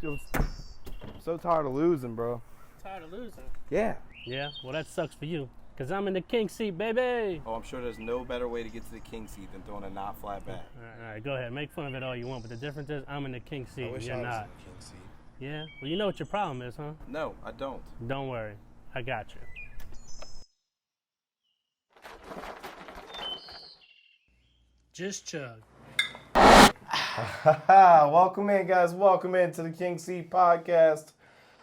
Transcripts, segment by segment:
I'm so tired of losing, bro. Tired of losing? Yeah. Yeah, well, that sucks for you. Because I'm in the king seat, baby. Oh, I'm sure there's no better way to get to the king seat than throwing a not flat back. All right, go ahead. Make fun of it all you want, but the difference is I'm in the king seat and you're I was not. in the king seat. Yeah? Well, you know what your problem is, huh? No, I don't. Don't worry. I got you. Just chug. Welcome in, guys. Welcome into the King Seat Podcast.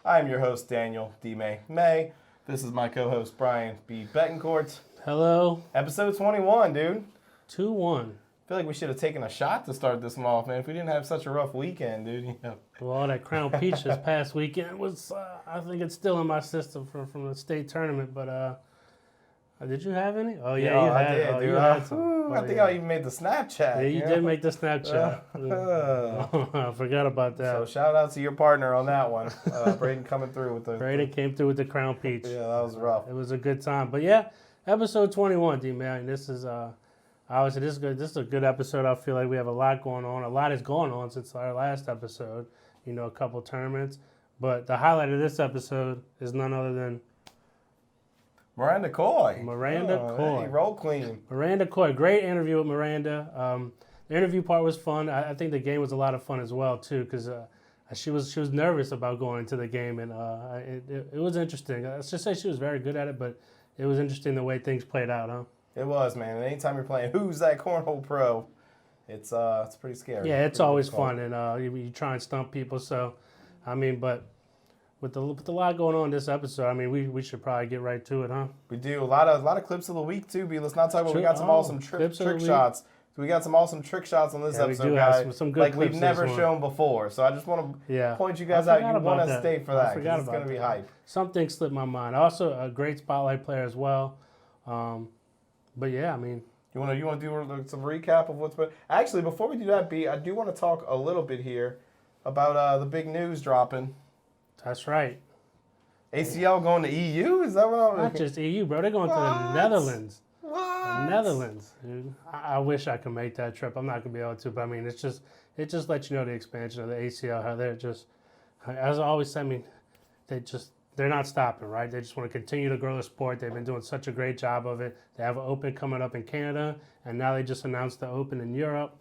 I'm your host, Daniel D. May. This is my co-host, Brian B. Betancourt. Hello. Episode 21, dude. 2-1. I feel like we should have taken a shot to start this one off, man. If we didn't have such a rough weekend, dude. You know. Well, all that Crown Peach this past weekend was, I think it's still in my system from the state tournament, but did you have any? Oh, yeah, you had it. Oh, dude. you had some. I think I even made the Snapchat. Yeah, you did make the Snapchat. I forgot about that. So shout out to your partner on that one. Braden coming through with the... Braden came through with the Crown Peach. Yeah, that was rough. It was a good time. But yeah, episode 21, D-Man. This is, obviously, this is good. This is a good episode. I feel like we have a lot going on. A lot has gone on since our last episode. You know, a couple tournaments. But the highlight of this episode is none other than Miranda Coy. Coy. Hey, roll clean. Miranda Coy. Great interview with Miranda. The interview part was fun. I think the game was a lot of fun as well, too, because she was nervous about going into the game, and it was interesting. I should say she was very good at it, but it was interesting the way things played out, huh? It was, man. And anytime you're playing Who's That Cornhole Pro, it's pretty scary. Yeah, it's always fun, and you try and stump people. So, I mean, but with the lot going on this episode, I mean, we should probably get right to it, huh? We do a lot of clips of the week too. B. Let's not talk about. We got some awesome trick shots. We got some awesome trick shots on this episode, guys. Some good like clips we've never shown before. So I just want to point you guys out. You want to stay for that because it's going to be hype. Something slipped my mind. Also, a great spotlight player as well. But yeah, I mean, you want to do some recap of what's been. Actually, before we do that, B, I do want to talk a little bit here about the big news dropping. That's right. ACL going to EU? Is that what I'm... Not just EU, bro. They're going to the Netherlands. What? The Netherlands, dude. I wish I could make that trip. I'm not going to be able to, but I mean, it just lets you know the expansion of the ACL, how they're just, as I always say, I mean, they're not stopping, right? They just want to continue to grow the sport. They've been doing such a great job of it. They have an Open coming up in Canada, and now they just announced the Open in Europe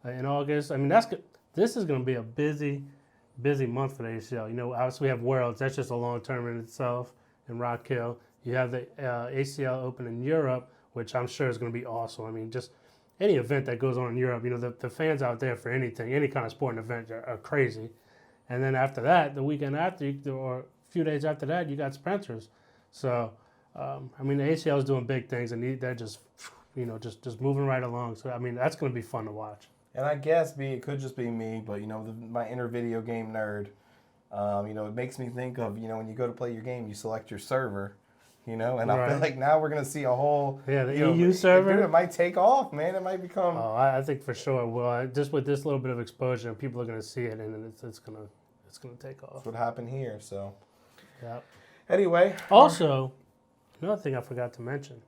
in August. I mean, this is going to be a busy month for the ACL. You know, obviously we have Worlds. That's just a long term in itself in Rock Hill. You have the ACL Open in Europe, which I'm sure is going to be awesome. I mean, just any event that goes on in Europe, you know, the fans out there for anything, any kind of sporting event are crazy. And then after that, the weekend after, or a few days after that, you got Sprinters. So, I mean, the ACL is doing big things, and they're just, you know, just moving right along. So, I mean, that's going to be fun to watch. And I guess, B, it could just be me, but, you know, my inner video game nerd, you know, it makes me think of, you know, when you go to play your game, you select your server, you know, and I feel like now we're going to see a whole... Yeah, the EU server. Dude, it might take off, man. It might become... Oh, I think for sure. Well, just with this little bit of exposure, people are going to see it, and it's going to take off. That's what happened here, so... Yep. Anyway. Also, another thing I forgot to mention.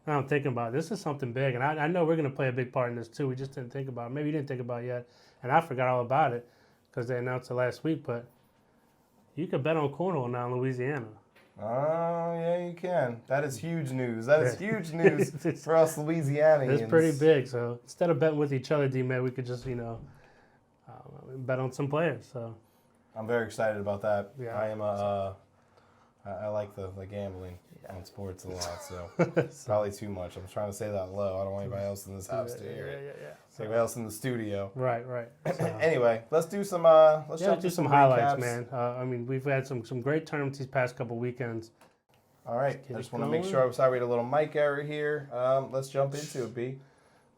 Now I'm thinking about it. This is something big, and I know we're going to play a big part in this too. We just didn't think about it. Maybe you didn't think about it yet, and I forgot all about it because they announced it last week, but you can bet on cornhole now in Louisiana. Oh, yeah, you can. That is huge news. That is huge news for us Louisianians. It's pretty big, so instead of betting with each other, D-Man, we could just, you know, bet on some players. So I'm very excited about that. Yeah. I like the gambling on sports a lot, so probably too much. I'm trying to say that low. I don't want anybody else in this house to hear it. Yeah. Anybody else in the studio. Right. So, anyway, let's do some let's do some highlights, recaps. Man. I mean, we've had some great tournaments these past couple weekends. All right. I just want to make sure I'm sorry we had a little mic error here. Let's jump into it, B.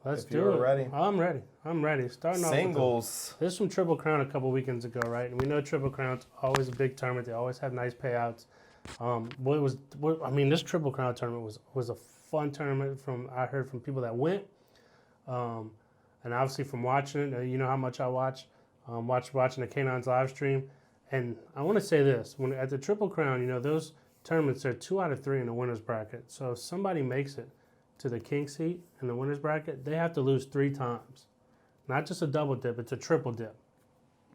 Let's do it. If you're ready. I'm ready. Starting singles. There's some Triple Crown a couple weekends ago, right? And we know Triple Crown's always a big tournament. They always have nice payouts. This Triple Crown tournament was a fun tournament I heard from people that went, and obviously from watching it. You know how much I watching the Canines live stream, and I want to say this: at the Triple Crown, you know those tournaments are 2 out of 3 in the winners bracket. So if somebody makes it to the king seat in the winners bracket, they have to lose 3 times, not just a double dip; it's a triple dip.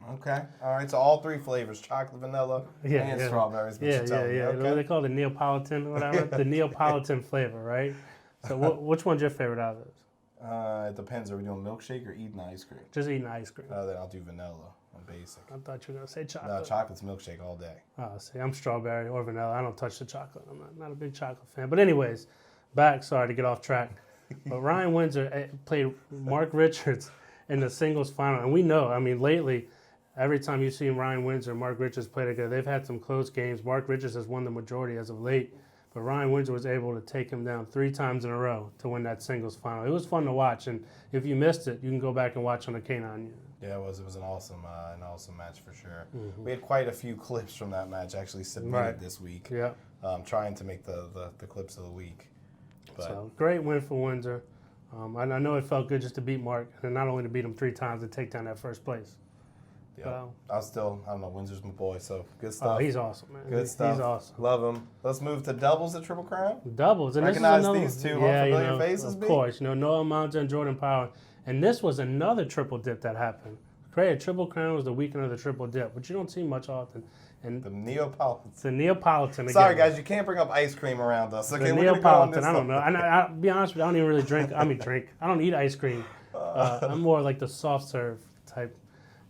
Okay. All right. So all 3 flavors: chocolate, vanilla, and strawberries. Yeah. Okay. What they call the Neapolitan, whatever. The Neapolitan flavor, right? So which one's your favorite out of those? It depends. Are we doing milkshake or eating ice cream? Just eating ice cream. Then I'll do vanilla. I'm basic. I thought you were gonna say chocolate. No, chocolate's milkshake all day. Oh, see, I'm strawberry or vanilla. I don't touch the chocolate. I'm not a big chocolate fan. But anyways, back. Sorry to get off track. But Ryan Windsor played Mark Richards in the singles final, and we know. I mean, lately, every time you've seen Ryan Windsor and Mark Richards play together, they've had some close games. Mark Richards has won the majority as of late, but Ryan Windsor was able to take him down 3 times in a row to win that singles final. It was fun to watch, and if you missed it, you can go back and watch on the K9. Yeah, it was an awesome match for sure. Mm-hmm. We had quite a few clips from that match actually submitted this week. Yeah, trying to make the clips of the week. But so great win for Windsor. I know it felt good just to beat Mark, and not only to beat him 3 times to take down that first place. Yeah, I don't know, Windsor's my boy, so good stuff. Oh, he's awesome, man. Good stuff. He's awesome. Love him. Let's move to doubles at Triple Crown. Doubles. And recognize this is these 2 unfamiliar faces, of course. Noah Mountain and Jordan Power. And this was another triple dip that happened. Great. Triple Crown was the weekend of the triple dip, which you don't see much often. And the Neapolitan. It's the Neapolitan again. Sorry, guys, you can't bring up ice cream around us. Okay, the Neapolitan, I don't know. I'll be honest with you, I don't even really drink. I don't eat ice cream. I'm more like the soft serve type,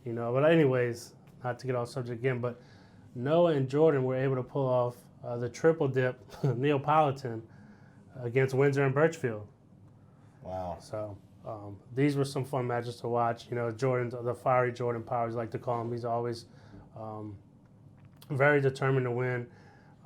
But anyways, not to get off subject again, but Noah and Jordan were able to pull off the triple dip Neapolitan against Windsor and Birchfield. Wow. So these were some fun matches to watch. Jordan, the fiery Jordan Powers, like to call him. He's always very determined to win.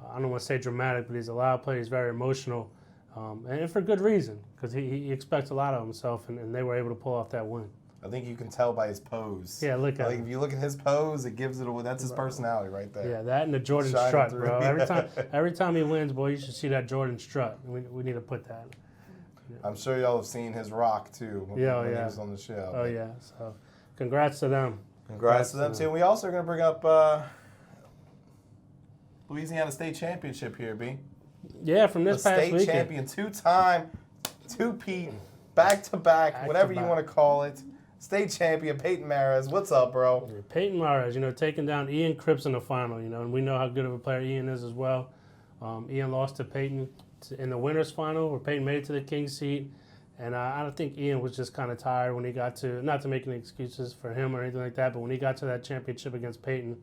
I don't want to say dramatic, but he's a loud player. He's very emotional, and for good reason, because he expects a lot of himself, and they were able to pull off that win. I think you can tell by his pose. Yeah, look at him. If you look at his pose, it gives it away. That's his personality right there. Yeah, that and the Jordan strut, bro. Every time he wins, boy, you should see that Jordan strut. We need to put that. I'm sure y'all have seen his rock too when he was on the show. Oh yeah, so congrats to them. Congrats to them too. We also are going to bring up Louisiana State Championship here, B. Yeah, from this past weekend. State champion, 2-time, 2-peat, back-to-back, whatever you want to call it. State champion Peyton Mares. What's up, bro? Yeah, Peyton Mares, taking down Ian Cripps in the final, and we know how good of a player Ian is as well. Ian lost to Peyton in the winners final, where Peyton made it to the King's seat. And I think Ian was just kind of tired when he got to, not to make any excuses for him or anything like that, but when he got to that championship against Peyton,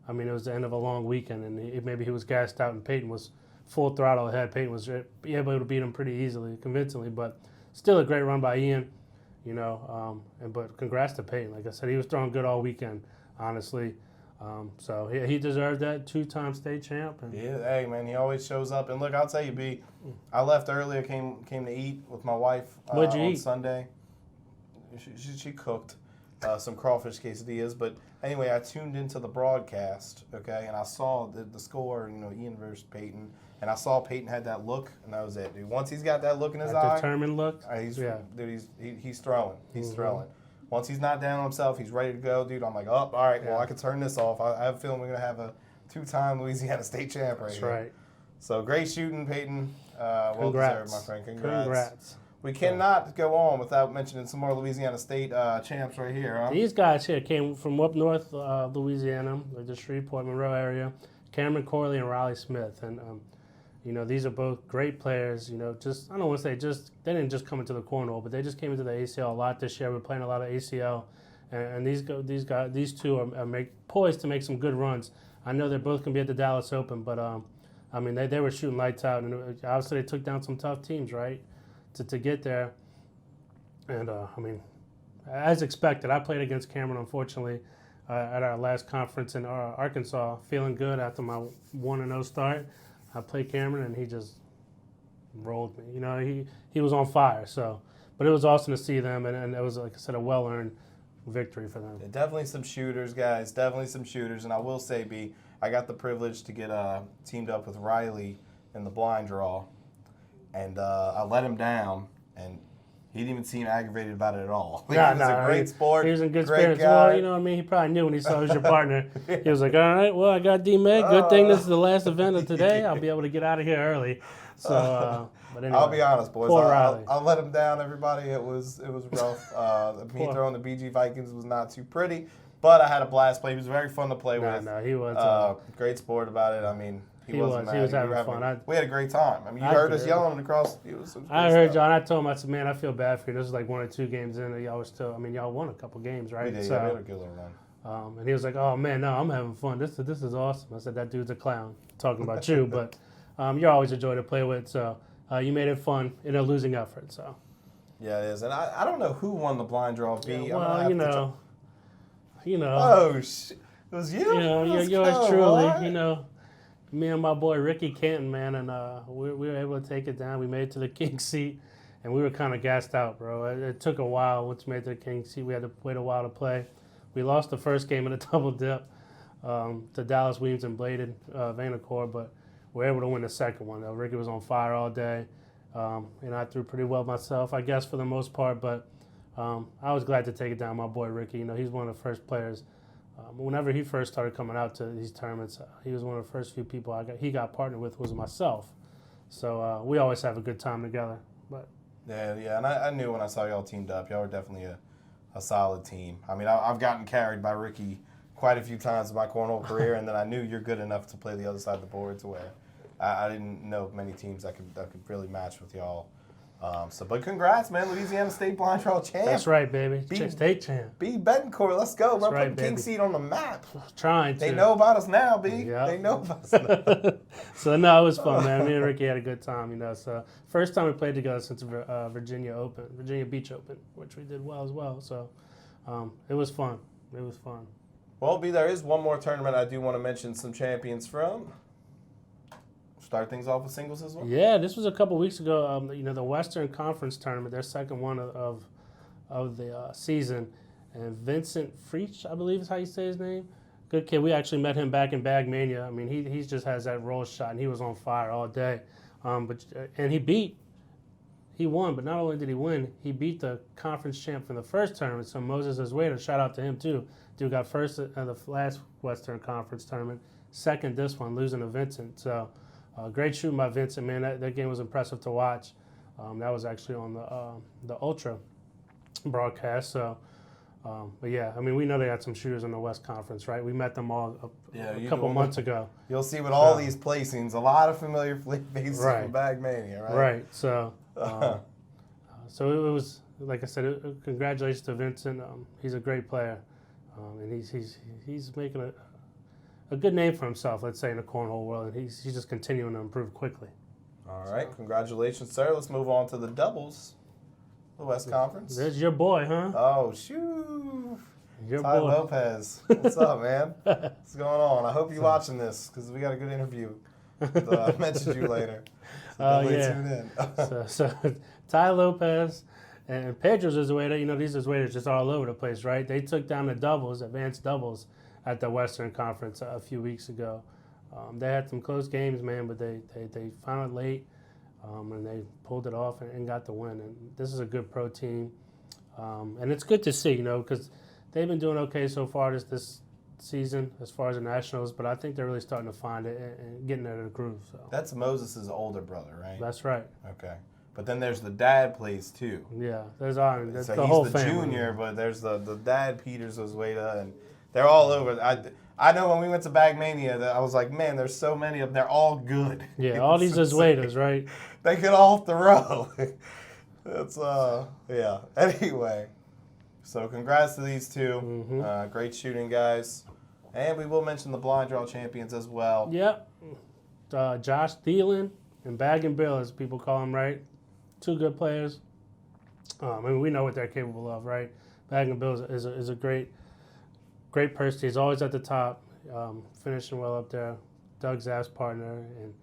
I mean, it was the end of a long weekend, and maybe he was gassed out, and Peyton was full throttle ahead. Peyton was able to beat him pretty easily, convincingly, but still a great run by Ian, but congrats to Peyton. Like I said, he was throwing good all weekend, honestly. So he deserved that 2-time state champ. Yeah, hey man, he always shows up. And look, I'll tell you, B, I left earlier, came to eat with my wife on Sunday. She cooked some crawfish quesadillas, but anyway, I tuned into the broadcast, okay, and I saw the score, Ian versus Peyton, and I saw Peyton had that look, and that was it, dude. Once he's got that look in his eye, determined look, he's throwing. He's throwing. Once he's not down on himself, he's ready to go, dude. I'm like, all right, well, I can turn this off. I have a feeling we're going to have a 2-time Louisiana State champ right here. That's right. So great shooting, Peyton. Well deserved, my friend. Congrats. We cannot go on without mentioning some more Louisiana State champs right here. Huh? These guys here came from up north Louisiana, like the Shreveport, Monroe area. Cameron Corley and Riley Smith. And, these are both great players. I don't want to say they didn't just come into the cornhole, but they just came into the ACL a lot this year. We're playing a lot of ACL, and these two are poised to make some good runs. I know they're both going to be at the Dallas Open, but they were shooting lights out, and obviously they took down some tough teams, right, to get there. And as expected, I played against Cameron, unfortunately, at our last conference in Arkansas, feeling good after my 1-0 start. I played Cameron, and he just rolled me. He was on fire. So, but it was awesome to see them, and it was, like I said, a well-earned victory for them. Definitely some shooters, guys. Definitely some shooters. And I will say, B, I got the privilege to get teamed up with Riley in the blind draw, and I let him down, and he didn't even seem aggravated about it at all. He was a great sport. He was in good spirits. Well, he probably knew when he saw he was your partner. He was like, all right, well, I got D-Meg. Good thing this is the last event of today. I'll be able to get out of here early. So, but anyway, I'll be honest, boys. Poor Riley. I'll let him down, everybody. It was rough. Me throwing the BG Vikings was not too pretty. But I had a blast play. He was very fun to play with. No, he was. Great sport about it. I mean, he wasn't mad. He was having fun. We had a great time. I mean, you heard us yelling across. I heard y'all. And I told him, I said, man, I feel bad for you. This is like 1 or 2 games in, and y'all were still. I mean, y'all won a couple games, right? We did. So, yeah, we had a good little run. And he was like, oh man, no, I'm having fun. This is awesome. I said, that dude's a clown. Talking about you, but you're always a joy to play with. So you made it fun in a losing effort. So. Yeah, it is. And I don't know who won the blind draw B. Yeah, well, you know. Oh, shit. It was you? You know, yours truly. Right. You know, me and my boy Ricky Canton, man, and we were able to take it down. We made it to the king seat, and we were kind of gassed out, bro. It took a while. Once we made it to the king seat, we had to wait a while to play. We lost the first game in a double dip to Dallas Weems and Bladed Vandercourt, but we were able to win the second one. Ricky was on fire all day, and I threw pretty well myself, I guess, for the most part, but I was glad to take it down. My boy Ricky, you know, he's one of the first players. Whenever he first started coming out to these tournaments, he was one of the first few people he got partnered with was myself. So we always have a good time together. But yeah, and I knew when I saw y'all teamed up, y'all were definitely a solid team. I mean, I've gotten carried by Ricky quite a few times in my cornhole career, and then I knew you're good enough to play the other side of the board to where I didn't know of many teams that could really match with y'all. But congrats, man. Louisiana State blind draw champ. That's right, baby. State champ. B. Betancourt, let's go. We're right, putting King Seed on the map. Trying to. They know about us now, B. Yep. They know about us now. So, no, it was fun, man. Me and Ricky had a good time, you know. So, first time we played together since Virginia Beach Open, which we did well as well. So, it was fun. It was fun. Well, B, there is one more tournament I do want to mention some champions from. Start things off with singles as well? Yeah, this was a couple weeks ago. You know, the Western Conference tournament, their second one of the season. And Vincent Freach, I believe is how you say his name. Good kid. We actually met him back in Bag Mania. I mean, he just has that roll shot, and he was on fire all day. And he won, but not only did he win, he beat the conference champ from the first tournament. So Moses Azueta, shout out to him too. Dude got first at the last Western Conference tournament, second this one, losing to Vincent. So great shooting by Vincent, man. That game was impressive to watch. That was actually on the Ultra broadcast. So, but yeah, I mean, we know they got some shooters in the West Conference, right? We met them all a couple months ago. You'll see with all these placings, a lot of familiar faces from Bag Mania, right? Right. So, so it was, like I said, congratulations to Vincent. He's a great player, and he's making a good name for himself, let's say, in the cornhole world, and he's just continuing to improve quickly. All right, congratulations, sir. Let's move on to the doubles, the West Conference. There's your boy, huh? Oh, shoo. Your Ty boy. Lopez. What's up, man? What's going on? I hope you're watching this because we got a good interview. I mentioned you later. So tune in. so Ty Lopez and Pedro Azueta, you know, these Azuetas just all over the place, right? They took down the doubles, advanced doubles, at the Western Conference a few weeks ago. They had some close games, man, but they found it late, and they pulled it off and got the win. And this is a good pro team, and it's good to see, you know, because they've been doing okay so far this season as far as the Nationals, but I think they're really starting to find it and getting into the groove. So that's Moses' older brother, right? That's right. Okay. But then there's the dad plays too. Yeah, there's so the whole he's the family. junior, but there's the dad, Peters Azueta, and they're all over. I know when we went to Bag Mania, that I was like, man, there's so many of them. They're all good. Yeah, all these Azuetas, right? They could all throw. It's yeah. Anyway, so congrats to these two. Mm-hmm. Great shooting, guys. And we will mention the blind draw champions as well. Yep. Josh Thielen and Bag and Bill, as people call them, right? Two good players. I mean, we know what they're capable of, right? Bag and Bill is a great person. He's always at the top, finishing well up there. Doug Zapp's partner, and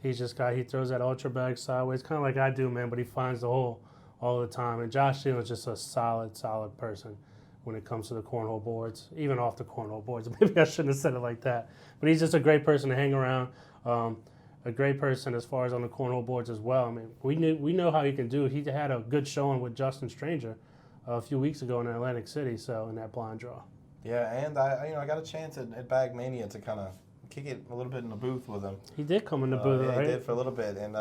he throws that ultra bag sideways, kind of like I do, man, but he finds the hole all the time. And Josh Thielen's just a solid person when it comes to the cornhole boards, even off the cornhole boards. Maybe I shouldn't have said it like that. But he's just a great person to hang around, a great person as far as on the cornhole boards as well. I mean, we know how he can do. He had a good showing with Justin Stranger a few weeks ago in Atlantic City, so in that blind draw. Yeah, and I got a chance at Bag Mania to kind of kick it a little bit in the booth with him. He did come in the booth, yeah, right? He did for a little bit, and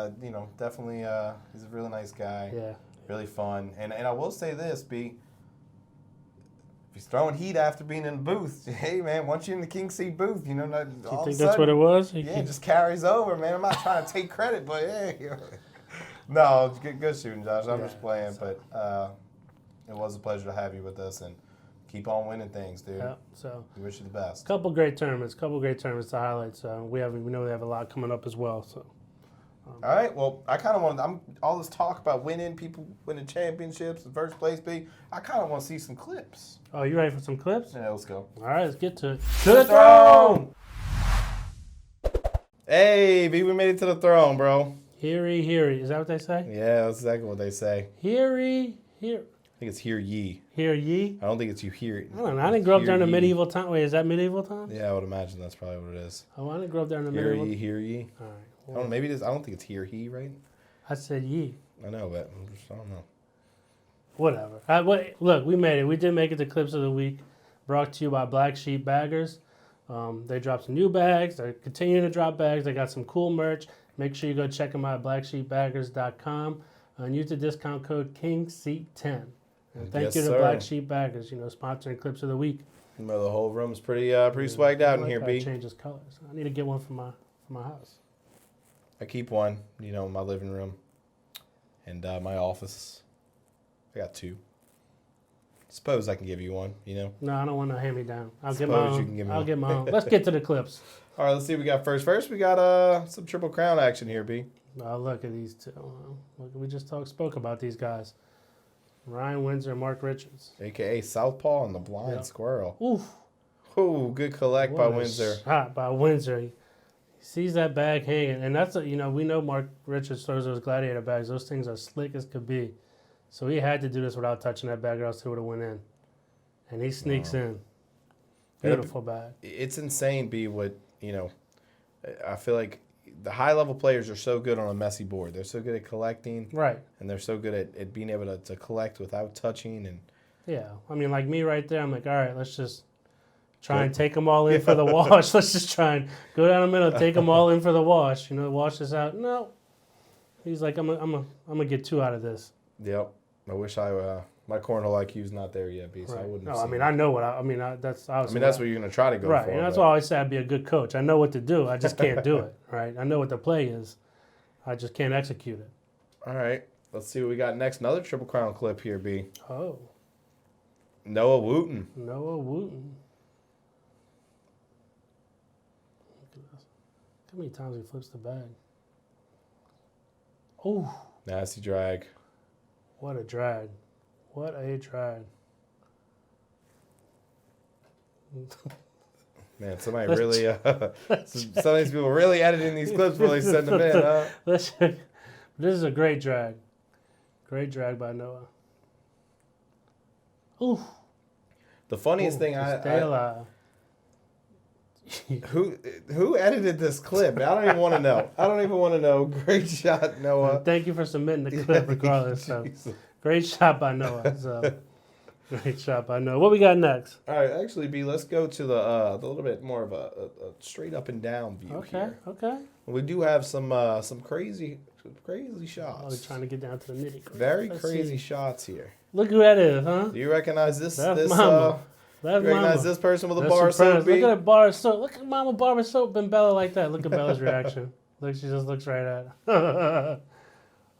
definitely he's a really nice guy. Yeah. Really fun, and I will say this, B. he's throwing heat after being in the booth, hey, man, once you're in the King Seat booth, you know, all You of think a that's sudden, what it was? it just carries over, man. I'm not trying to take credit, but hey. No, it's good shooting, Josh. I'm just playing, but it was a pleasure to have you with us, and keep on winning things, dude. Yeah, so We wish you the best. couple great tournaments to highlight. So we know we have a lot coming up as well. So All right, well, I kind of want all this talk about people winning championships, the first place be. I kind of want to see some clips. oh, you ready for some clips? Yeah, let's go. All right, let's get to it. To the throne! Hey, B, we made it to the throne, bro. Heary, heary. Is that what they say? Yeah, that's exactly what they say. Heary, hear. I think it's hear ye. Hear ye? I don't think it's you hear it. I don't know. I didn't grow up Hear during the ye. medieval time. Wait, is that medieval times? Yeah, I would imagine that's probably what it is. Oh, I didn't grow up during the Hear medieval. ye, hear ye. All right. I don't know, maybe it is. I don't think it's hear he, right? I said ye. I know, but I don't know. Whatever. Look, we made it. We did make it to Clips of the Week. Brought to you by Black Sheep Baggers. They dropped some new bags. They're continuing to drop bags. They got some cool merch. Make sure you go check them out at blacksheepbaggers.com and use the discount code KingSeat10. And thank Yes, you to sir. Black Sheep Baggers, sponsoring Clips of the Week. Well, the whole room's pretty swagged out in here, I B. changes colors. I need to get one for my house. I keep one, in my living room and my office. I got two. Suppose I can give you one, No, I don't want to hand me down. I'll get Suppose my you own. can give me I'll one. get my own. Let's get to the clips. All right, let's see what we got first. First, we got some Triple Crown action here, B. Oh, look at these two. Look, we just spoke about these guys. Ryan Windsor and Mark Richards. A.K.A. Southpaw and the Blind Yep. Squirrel. Oof. Ooh, good collect by What a Windsor. shot by Windsor. He sees that bag hanging. And that's, we know Mark Richards throws those gladiator bags. Those things are slick as could be. So he had to do this without touching that bag or else he would have went in. And he sneaks in. Beautiful bag. It's insane, B, what, I feel like the high-level players are so good on a messy board. They're so good at collecting. Right. And they're so good at being able to collect without touching. And Yeah. I mean, like me right there, I'm like, all right, let's just try and take them all in for the wash. Let's just try and go down the middle, take them all in for the wash. Wash this out. No. He's like, I'm gonna get two out of this. Yep. I wish my cornhole IQ's not there yet, B, so I Right. wouldn't No, have I seen mean, it. I know what that's that's what you're going to try to go right. for. And that's but- why I always say I'd be a good coach. I know what to do. I just can't do it. Right. I know what the play is. I just can't execute it. All right. Let's see what we got next. Another Triple Crown clip here, B. Oh. Noah Wooten. Noah Wooten. Look at this. Look how many times he flips the bag. Oh, Nasty drag. what a drag. What a drag. Man, somebody really, some of these people really editing these clips before they send them in, huh? This is a great drag. Great drag by Noah. Ooh. The funniest thing Stay alive. who edited this clip? I don't even want to know. I don't even want to know. Great shot, Noah. Thank you for submitting the clip regardless. So. Great shot by Noah. So. Great shot by Noah. What we got next? All right, actually, B, let's go to the little bit more of a straight up and down view here. Okay. We do have some crazy shots. Oh, we're trying to get down to the nitty gritty. Very crazy shots here. Look who that is, huh? Do you recognize this? That's Mama. That's you recognize Mama. this person with a That's bar of surprise. soap? B? Look at that bar of soap. Look at Mama bar of soap and Bella like that. Look at Bella's reaction. Look, she just looks right at her.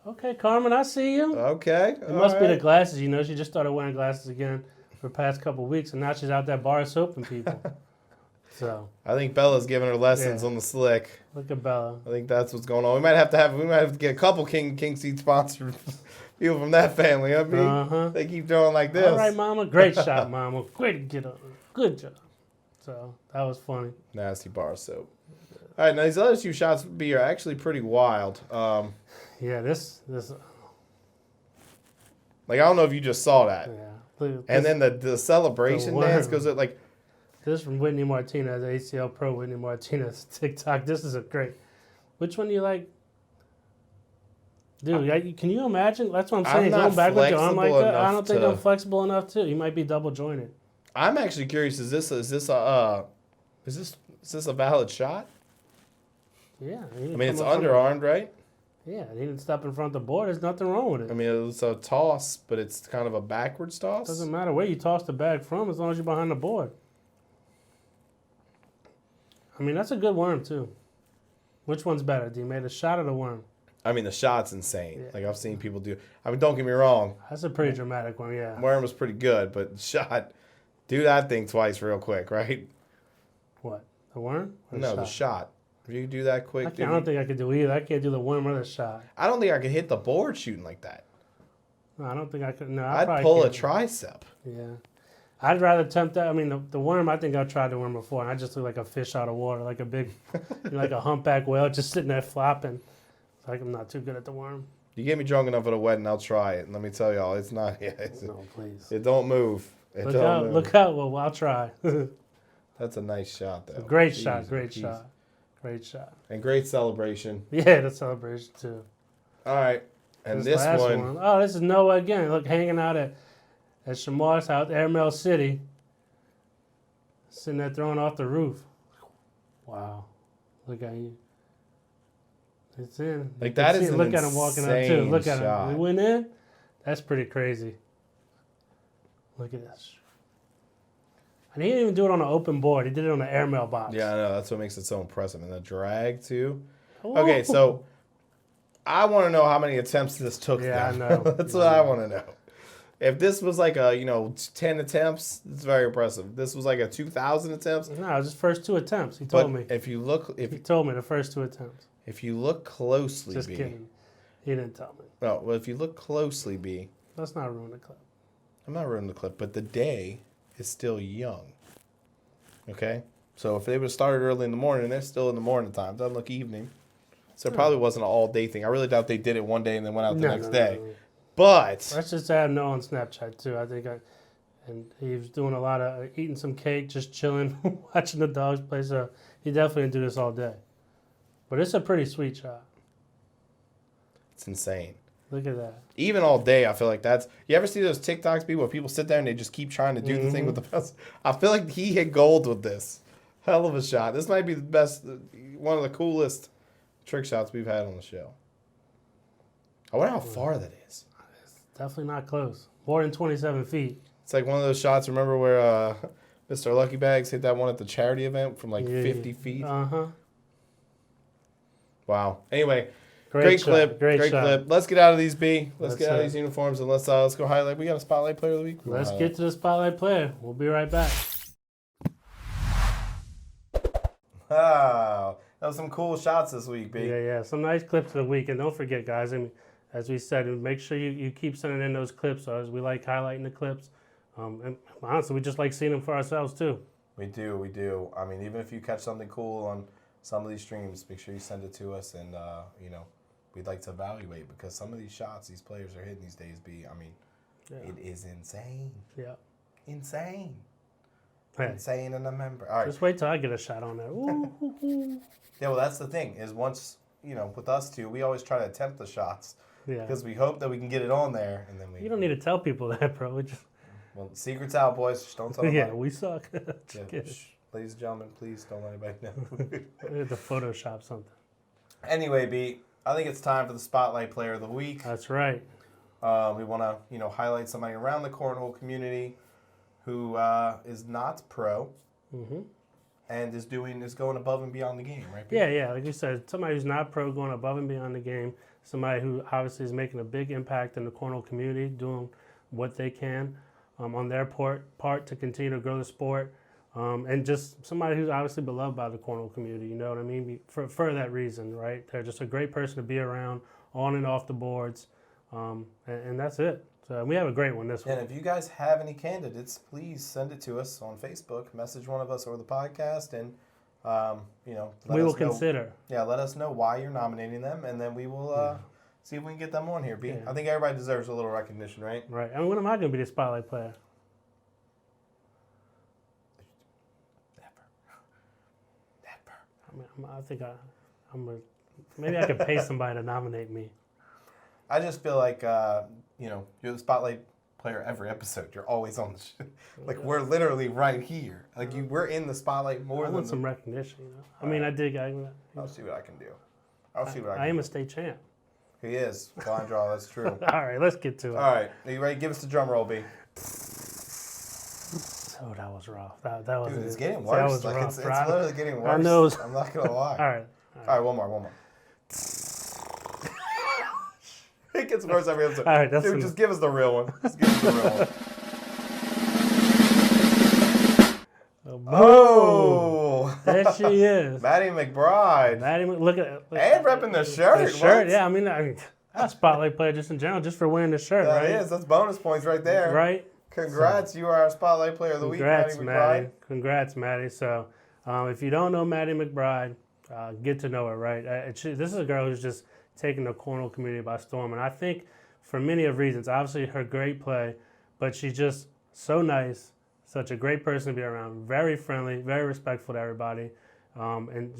Okay, Carmen, I see you. Okay. It must be the glasses. She just started wearing glasses again for the past couple of weeks, and now she's out there bar soaping people. So I think Bella's giving her lessons on the slick. Look at Bella. I think that's what's going on. We might have to get a couple King Seat sponsored people from that family. I mean, they keep doing like this. All right, Mama. Great shot, Mama. Great to get up. Good job. So that was funny. Nasty bar soap. All right, now these other two shots are actually pretty wild. Yeah, this. Like, I don't know if you just saw that. Yeah. And then the celebration dance goes at like. This from Whitney Martinez, ACL Pro Whitney Martinez TikTok. This is a great. Which one do you like? Dude, can you imagine? That's what I'm saying. I'm Going back with your arm like that. I enough don't think I'm flexible enough too. You might be double jointed. I'm actually curious. Is this a valid shot? Yeah. I mean, it's underarmed, right? Yeah, he didn't step in front of the board. There's nothing wrong with it. I mean, it's a toss, but it's kind of a backwards toss. Doesn't matter where you toss the bag from as long as you're behind the board. I mean, that's a good worm, too. Which one's better? Do you make the shot or the worm? I mean, the shot's insane. Yeah. Like, I've seen people do. I mean, don't get me wrong. That's a pretty dramatic one, yeah. Worm was pretty good, but shot, do that thing twice real quick, right? What? The worm? Or No, the shot. If you do that quick, I don't think I could do either. I can't do the worm or the shot. I don't think I could hit the board shooting like that. No, I don't think I could. No, I'd pull a tricep. Yeah. I'd rather attempt that. I mean, the worm, I think I've tried the worm before, and I just look like a fish out of water, like a big, like a humpback whale just sitting there flopping. It's like I'm not too good at the worm. You get me drunk enough at a wedding, I'll try it. And let me tell y'all, it's not. Yeah, No, please. It don't move. Look out. Look out. Well, I'll try. That's a nice shot, though. Great Jeez, shot. Great jeez. shot. Great shot. And great celebration. Yeah, the celebration, too. All right. And this last one. Oh, this is Noah again. Look, hanging out at Shamar's house, Airmail City. Sitting there throwing off the roof. Wow. Look at you. It's in. Like, that is an Look at him walking out, too. Look at shot. him. He went in. That's pretty crazy. Look at this. And he didn't even do it on an open board. He did it on an airmail box. Yeah, I know. That's what makes it so impressive. And the drag, too. Ooh. Okay, so I want to know how many attempts this took. Yeah, them. I know. That's what I want to know. If this was like a, 10 attempts, it's very impressive. This was like a 2,000 attempts. No, it was his first 2 attempts. He told me. If you look, He told me the first 2 attempts. if you look closely, Just B. kidding. He didn't tell me. No, well, if you look closely, B. Let's not ruin the clip. I'm not ruining the clip, but the day is still young. Okay? So if they would have started early in the morning, they're still in the morning time. Doesn't look evening. So it probably wasn't an all-day thing. I really doubt they did it one day and then went out the next day. No. But Let's just add no on Snapchat, too. And he was doing a lot of eating some cake, just chilling, watching the dogs play. So he definitely didn't do this all day. But it's a pretty sweet shot. it's insane. Look at that. Even all day, I feel like that's... You ever see those TikToks, people, where people sit there and they just keep trying to do the thing with the best? I feel like he hit gold with this. Hell of a shot. This might be the best, one of the coolest trick shots we've had on the show. I wonder how far that is. It's definitely not close. More than 27 feet. It's like one of those shots, remember where Mr. Lucky Bags hit that one at the charity event from like 50 feet? Uh-huh. Wow. Anyway, Great great clip. Great shot. clip. Let's get out of these, B. Let's get out of it. these uniforms and let's go highlight. We got a Spotlight Player of the Week. Let's get to the Spotlight Player. We'll be right back. Wow. That was some cool shots this week, B. Yeah. Some nice clips of the week. And don't forget, guys, I mean, as we said, make sure you keep sending in those clips. As we like highlighting the clips. And honestly, we just like seeing them for ourselves, too. We do. I mean, even if you catch something cool on some of these streams, make sure you send it to us. And, we'd like to evaluate because some of these shots these players are hitting these days, B. I mean, it is insane. Yeah. Insane. Hey, Insane and a member. All right. just wait till I get a shot on there. Ooh. Yeah, well, that's the thing is once, with us two, we always try to attempt the shots Yeah. because we hope that we can get it on there. And then You don't need to tell people that, bro. We just, Well, secret's out, boys. Just don't tell them. yeah, we suck. Just Yeah, kidding. ladies and gentlemen, please don't let anybody know. We have to Photoshop something. Anyway, B, I think it's time for the Spotlight Player of the Week. That's right. We want to, highlight somebody around the cornhole community who is not pro and is going above and beyond the game, right? B? Yeah. Like you said, somebody who's not pro, going above and beyond the game. Somebody who obviously is making a big impact in the cornhole community, doing what they can on their part to continue to grow the sport. And just somebody who's obviously beloved by the cornhole community, you know what I mean? For that reason, right? They're just a great person to be around on and off the boards. And that's it. So we have a great one this week. And if you guys have any candidates, please send it to us on Facebook. Message one of us or the podcast, and we will consider. Yeah, let us know why you're nominating them, and then we will see if we can get them on here. B. Yeah. I think everybody deserves a little recognition, right? Right. I mean, when am I going to be the Spotlight Player? Never. I think maybe I could pay somebody to nominate me. I just feel like you're the Spotlight Player every episode. You're always on the show. Like we're literally right here. Like we're in the spotlight more I than want some recognition. I mean, I did. I'll see what I can do. I am a state champ. He is. Blind draw, that's true. All right, let's get to it. All right. Are you ready? Give us the drum roll, B. Oh, that was rough. That was Dude, it's getting worse. That was like, rough. it's literally getting worse. I know. I'm not going to lie. All right. All right, one more. It gets worse every episode. All right, that's Dude, just give us the real one. Just give us the real one. Oh! There she is. Maddie McBride. Look at And repping the shirt. The shirt, What? yeah. I mean, that's a spotlight player just in general, just for wearing the shirt, That right? is. That's bonus points right there. Right. Congrats. You are our spotlight player of the week, Maddie McBride. Congrats, Maddie. So, if you don't know Maddie McBride, get to know her, right? This is a girl who's just taking the cornhole community by storm. And I think for many of reasons, obviously her great play, but she's just so nice, such a great person to be around, very friendly, very respectful to everybody. And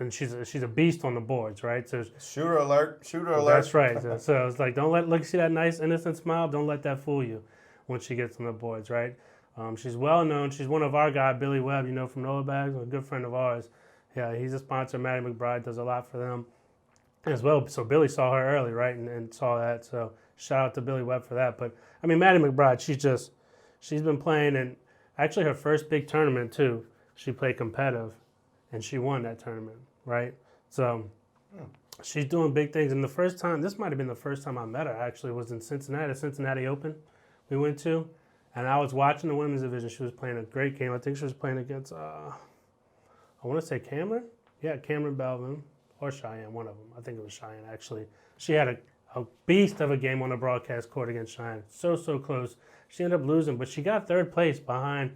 she's a beast on the boards, right? So Shooter alert. Shooter alert. that's right. So it's like, look, see that nice innocent smile? Don't let that fool you when she gets on the boards, right? She's well known. She's one of our guys, Billy Webb, from Noah Bags, a good friend of ours. Yeah, he's a sponsor. Maddie McBride does a lot for them as well. So Billy saw her early, right, and saw that. So shout out to Billy Webb for that. But I mean, Maddie McBride, she's been playing, and actually her first big tournament too. She played competitive, and she won that tournament, right? So she's doing big things. And the first time, this might have been the first time I met her actually, was in Cincinnati Open we went to. And I was watching the women's division. She was playing a great game. I think she was playing against, I want to say Cameron? Yeah, Cameron Belvin or Cheyenne, one of them. I think it was Cheyenne, actually. She had a beast of a game on the broadcast court against Cheyenne. So close. She ended up losing, but she got third place behind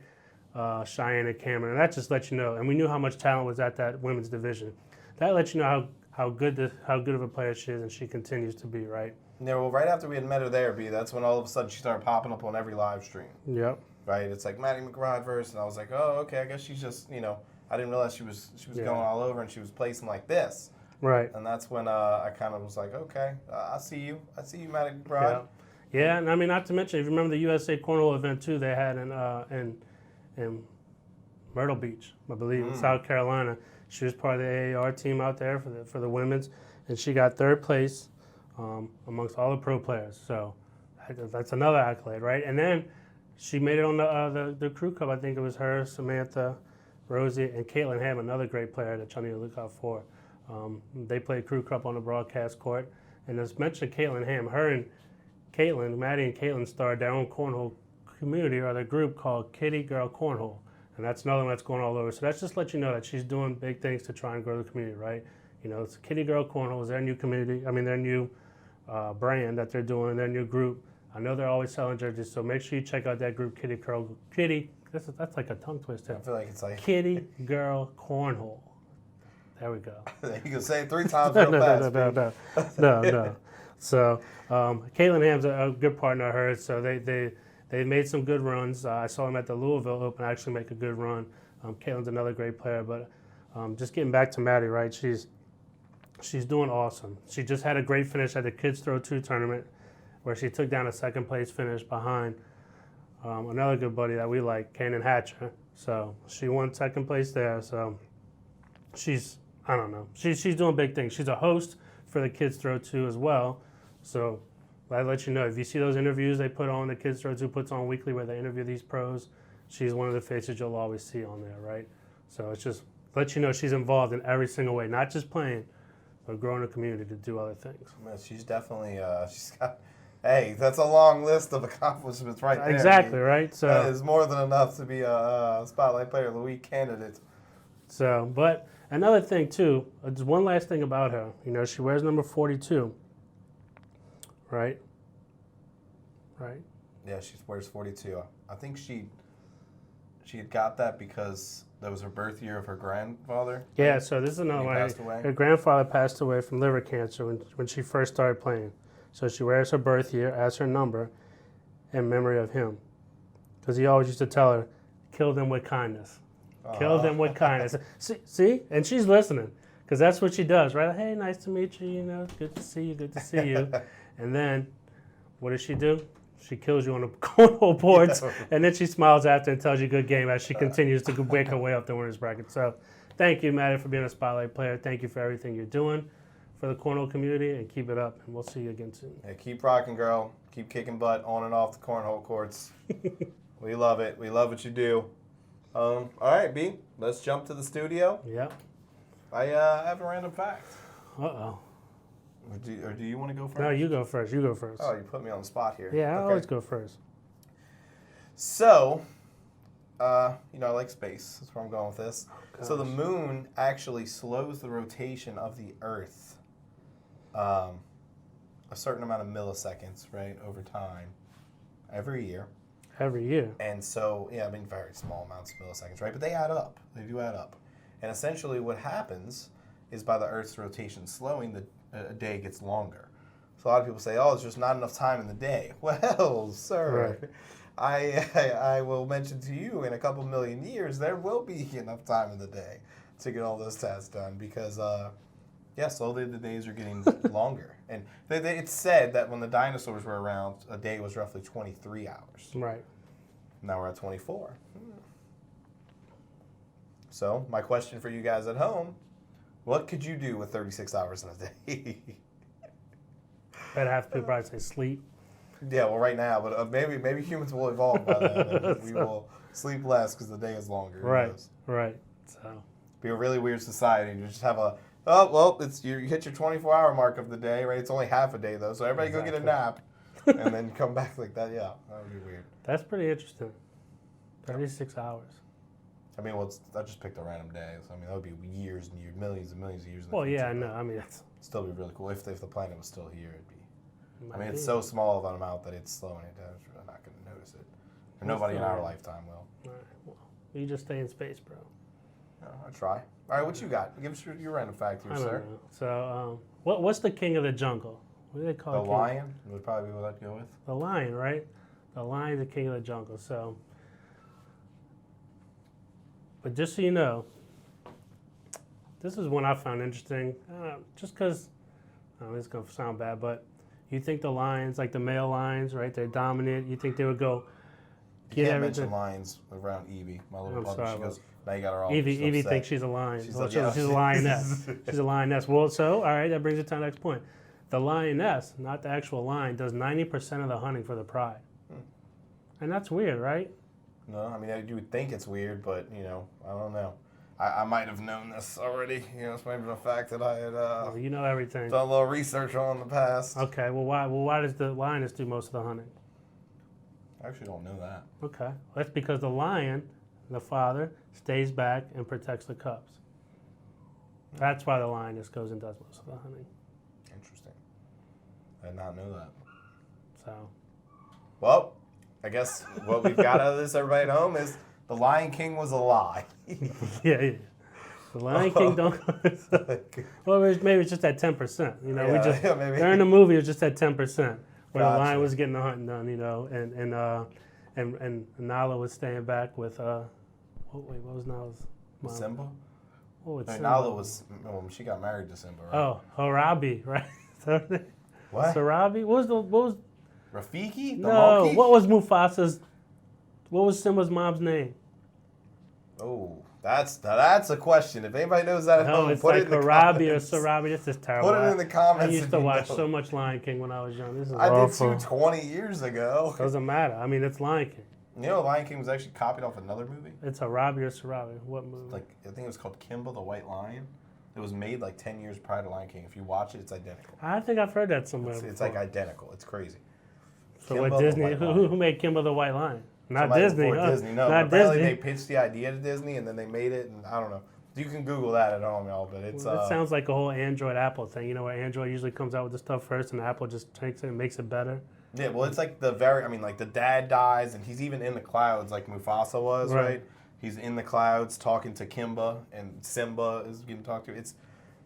Cheyenne and Cameron. And that just lets you know. And we knew how much talent was at that women's division. That lets you know how good of a player she is, and she continues to be, right? Yeah, well, right after we had met her there, B, that's when all of a sudden she started popping up on every live stream. Yep. Right? It's like Maddie McBride verse, and I was like, oh, okay, I guess she's just, I didn't realize she was going all over and she was placing like this. Right. And that's when I kind of was like, okay, I see you, Maddie McBride. Yeah, and I mean, not to mention, if you remember the USA Cornhole event too, they had in Myrtle Beach, I believe, in South Carolina. She was part of the AAR team out there for the women's, and she got third place amongst all the pro players. So that's another accolade, right? And then she made it on the crew cup. I think it was her, Samantha, Rosie, and Caitlin Ham, another great player that y'all need to look out for. They played crew cup on the broadcast court. And as mentioned, Caitlin Ham, her and Caitlin, Maddie and Caitlin started their own cornhole community or their group called Kitty Girl Cornhole. And that's another one that's going all over. So that's just let you know that she's doing big things to try and grow the community, right? It's Kitty Girl Cornhole is their new community. I mean, their new brand that they're doing, their new group. I know they're always selling jerseys, so make sure you check out that group, Kitty. That's like a tongue twister. I feel like it's like Kitty Girl Cornhole. There we go. You can say it 3 times real fast. No. So Caitlin Ham's a good partner of hers. So they made some good runs. I saw them at the Louisville Open actually make a good run. Caitlin's another great player, but just getting back to Maddie, right? She's doing awesome. She just had a great finish at the Kids Throw 2 tournament where she took down a second place finish behind another good buddy that we like, Kanan Hatcher. So she won second place there. So she's doing big things. She's a host for the Kids Throw 2 as well. So I'd let you know, if you see those interviews they put on, the Kids Throw 2 puts on weekly where they interview these pros, she's one of the faces you'll always see on there, right? So it's just let you know she's involved in every single way, not just playing, but growing a community to do other things. Man, she's definitely, she's got, hey, that's a long list of accomplishments right there. Exactly, right? So that is more than enough to be a Spotlight Player of the Week candidate. So, but another thing too, just one last thing about her. She wears number 42, right? Right? Yeah, she wears 42. I think she had got that because that was her birth year of her grandfather. Yeah, so this is another one. Passed away. Her grandfather passed away from liver cancer when she first started playing. So she wears her birth year as her number in memory of him. Because he always used to tell her, kill them with kindness. Kill them with kindness. See? And she's listening. Because that's what she does, right? Hey, nice to meet you, good to see you. And then, what does she do? She kills you on the cornhole boards, and then she smiles after and tells you good game as she continues to make her way up the winner's bracket. So thank you, Maddie, for being a Spotlight Player. Thank you for everything you're doing for for the cornhole community and keep it up. And we'll see you again soon. Yeah, keep rocking, girl. Keep kicking butt on and off the cornhole courts. We love it. We love what you do. All right, B, let's jump to the studio. Yep. I have a random fact. Uh-oh. Or do you want to go first? No, you go first. You go first. Oh, you put me on the spot here. Yeah, I Okay. always go first. So, I like space. That's where I'm going with this. So the gosh. moon actually slows the rotation of the Earth a certain amount of milliseconds, right, over time, every year. Every year. And so, very small amounts of milliseconds, right? But they add up. They do add up. And essentially what happens is by the Earth's rotation slowing, a day gets longer. So a lot of people say, oh, there's just not enough time in the day. Well, sir, right. I will mention to you in a couple million years, there will be enough time in the day to get all those tasks done because, slowly the days are getting longer. And it's said that when the dinosaurs were around, a day was roughly 23 hours. Right. Now we're at 24. So my question for you guys at home, what could you do with 36 hours in a day? I'd have to probably say sleep. Yeah, well, right now, but maybe humans will evolve by then, and we will sleep less because the day is longer. Right, right. So be a really weird society. You just have you hit your 24-hour mark of the day, right? It's only half a day though, so everybody go get a nap, and then come back like that. Yeah, that would be weird. That's pretty interesting. 36 hours. I mean, I just picked a random day. So, I mean, that would be years and years, millions and millions of years. In the Well, future, yeah, I know. I mean, that's still be really cool if the planet was still here. It'd be. I mean, be. it's so small of an amount that it's slowing it down. We're not going to notice it. Or nobody in our lifetime will. All right. Well, you just stay in space, bro. Yeah, I'll try. All right, what you got? Give us your random fact here, I don't sir. know. So, what's the king of the jungle? What do they call The king? lion would probably be what I'd go with. The lion, right? The lion's the king of the jungle. So, but just so you know, this is one I found interesting. Just because, I don't know, it's going to sound bad, but you think the lions, like the male lions, right? They're dominant. You think they would go You get can't everything? mention lions around Evie, my little I'm puppy. sorry, She goes, now you got her all Evie upset. thinks she's a lion. She's Well, like, yeah. she's a lioness. She's a lioness. Well, so, all right, that brings it to the next point. The lioness, not the actual lion, does 90% of the hunting for the pride. And that's weird, right? No, I mean, you would think it's weird, but, I don't know. I might have known this already. It's maybe the fact that I had Well, you know everything. done a little research on in the past. Okay, well, why does the lioness do most of the hunting? I actually don't know that. Okay, that's because the lion, the father, stays back and protects the cubs. That's why the lioness goes and does most of the hunting. Interesting. I did not know that. So, Well, I guess what we've got out of this, everybody at home, is the Lion King was a lie. yeah. The Lion King don't. Well, maybe it's just at 10%. Maybe. During the movie, it was just at 10%, where the lion Gotcha. was getting the hunting done, and Nala was staying back with what was Nala's mom? Simba? Oh, it's No, Simba. Nala was, she got married to Simba, right? Oh, Harabi, right? What? Sarabi? What was Rafiki? The no? monkey? What was Mufasa's? What was Simba's mom's name? Oh, that's a question. If anybody knows that at No, home, it's put like it in the Harabi or comments. Sarabi. This is terrible. Put it in the comments. I used to if you watch know. so much Lion King when I was young. This is I did awful. too 20 years ago. Doesn't matter. I mean, it's Lion King. Lion King was actually copied off another movie. It's Harabi or Sarabi. What movie? I think it was called Kimba the White Lion. It was made like 10 years prior to Lion King. If you watch it, it's identical. I think I've heard that somewhere. It's like identical. It's crazy. So Kimba what the Disney? White Who made Kimba the White Lion? Not Somebody Disney. before Huh? Disney. No, Not apparently Disney. they pitched the idea to Disney and then they made it, and I don't know. You can Google that at home, y'all, but it's... Well, that sounds like a whole Android Apple thing. Where Android usually comes out with the stuff first and Apple just takes it and makes it better. Yeah, well, it's like the dad dies, and he's even in the clouds like Mufasa was, right? He's in the clouds talking to Kimba, and Simba is getting talked to. It's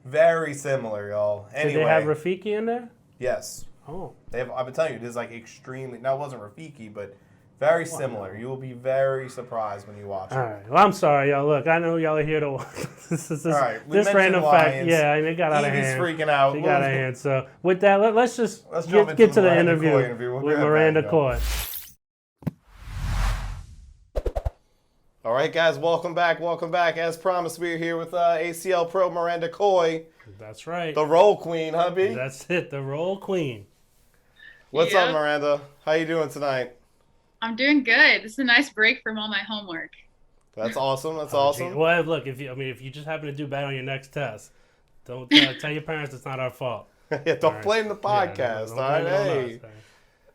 very similar, y'all. Anyway. Did they have Rafiki in there? Yes. Oh. I've been telling you, it is like extremely... Now, it wasn't Rafiki, but very similar. You will be very surprised when you watch it. All right. Well, I'm sorry, y'all. Look, I know y'all are here to watch. This All right. We this mentioned random fact. lions. Yeah, and it got out of Evie's hand. freaking out. It got out of hand. So with that, let's just jump get into to the Miranda interview Coy interview. We'll with be right Miranda back, Coy. All right, guys, welcome back. Welcome back. As promised, we're here with ACL Pro Miranda Coy. That's right. The roll queen, hubby. That's it, the roll queen. What's up, Miranda? How you doing tonight? I'm doing good. This is a nice break from all my homework. That's awesome. That's awesome. Well, look, if you just happen to do bad on your next test, don't tell your parents it's not our fault. Yeah, don't blame the podcast. Don't all right, blame it on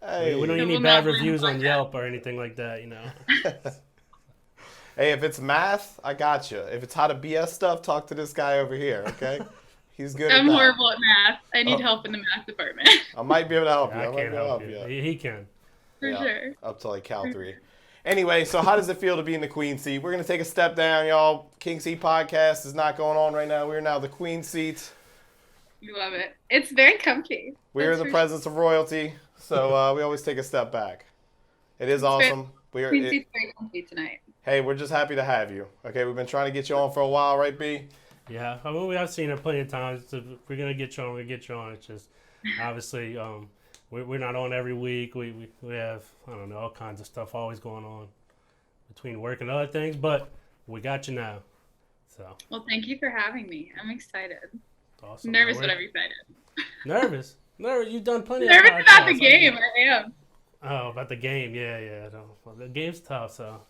us. Hey. We don't need any bad reviews on Yelp or anything like that, you know. Hey, if it's math, I got you. If it's how to BS stuff, talk to this guy over here, okay? He's good I'm at that. horrible at math. I need help in the math department. I might be able to help you. I I might can't be able to help help you. you. He can. For sure. Up to like Cal 3. Anyway, so how does it feel to be in the queen seat? We're going to take a step down, y'all. King Seat podcast is not going on right now. We're now the queen seat. You love it. It's very comfy. We're in the presence of royalty, so we always take a step back. It is awesome. Queen seat's very comfy tonight. Hey, we're just happy to have you. Okay, we've been trying to get you on for a while, right, B? Yeah, I mean, we have seen it plenty of times. So we're gonna get you on. We get you on. It's just obviously we're not on every week. We have I don't know all kinds of stuff always going on between work and other things, but we got you now. So. Well, thank you for having me. I'm excited. Awesome. Nervous, but I'm excited. Nervous. You've done plenty. Nervous of about the game. I am. Oh, about the game. Yeah. No. Well, the game's tough, so.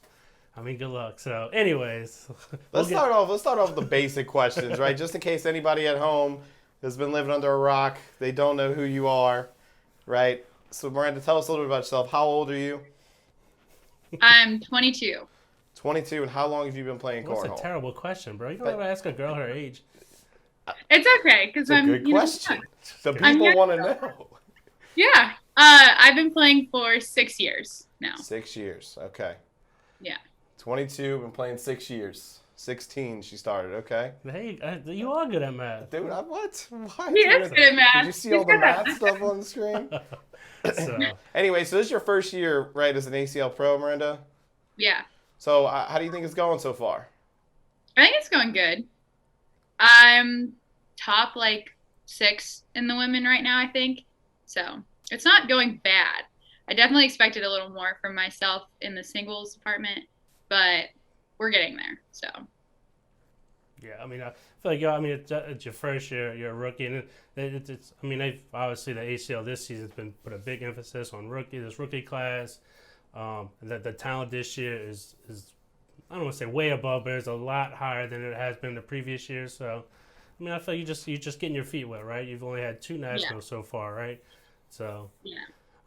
I mean, good luck. So, anyways, let's start off with the basic questions, right? Just in case anybody at home has been living under a rock, they don't know who you are, right? So, Miranda, tell us a little bit about yourself. How old are you? I'm 22. 22, and how long have you been playing cornhole? That's a terrible question, bro. You don't ever ask a girl her age. It's okay, because I'm. Good question. The I'm people want to young. know. Yeah. I've been playing for 6 years now. 6 years. Okay. Yeah. 22, been playing 6 years. 16, she started. Okay. Hey, you are good at math. Dude, what? Why? He is good at math. Did you see all the math stuff on the screen? So. Anyway, so this is your first year, right, as an ACL Pro, Miranda? Yeah. So how do you think it's going so far? I think it's going good. I'm top 6 in the women right now, I think. So it's not going bad. I definitely expected a little more from myself in the singles department, but we're getting there. So. Yeah, I mean, I feel like it's your first year. You're a rookie, and it's. I mean, obviously the ACL this season's been put a big emphasis on this rookie class. That the talent this year is I don't want to say way above, but it's a lot higher than it has been the previous years. So, I mean, I feel like you're just getting your feet wet, right? You've only had 2 nationals so far, right? So. Yeah.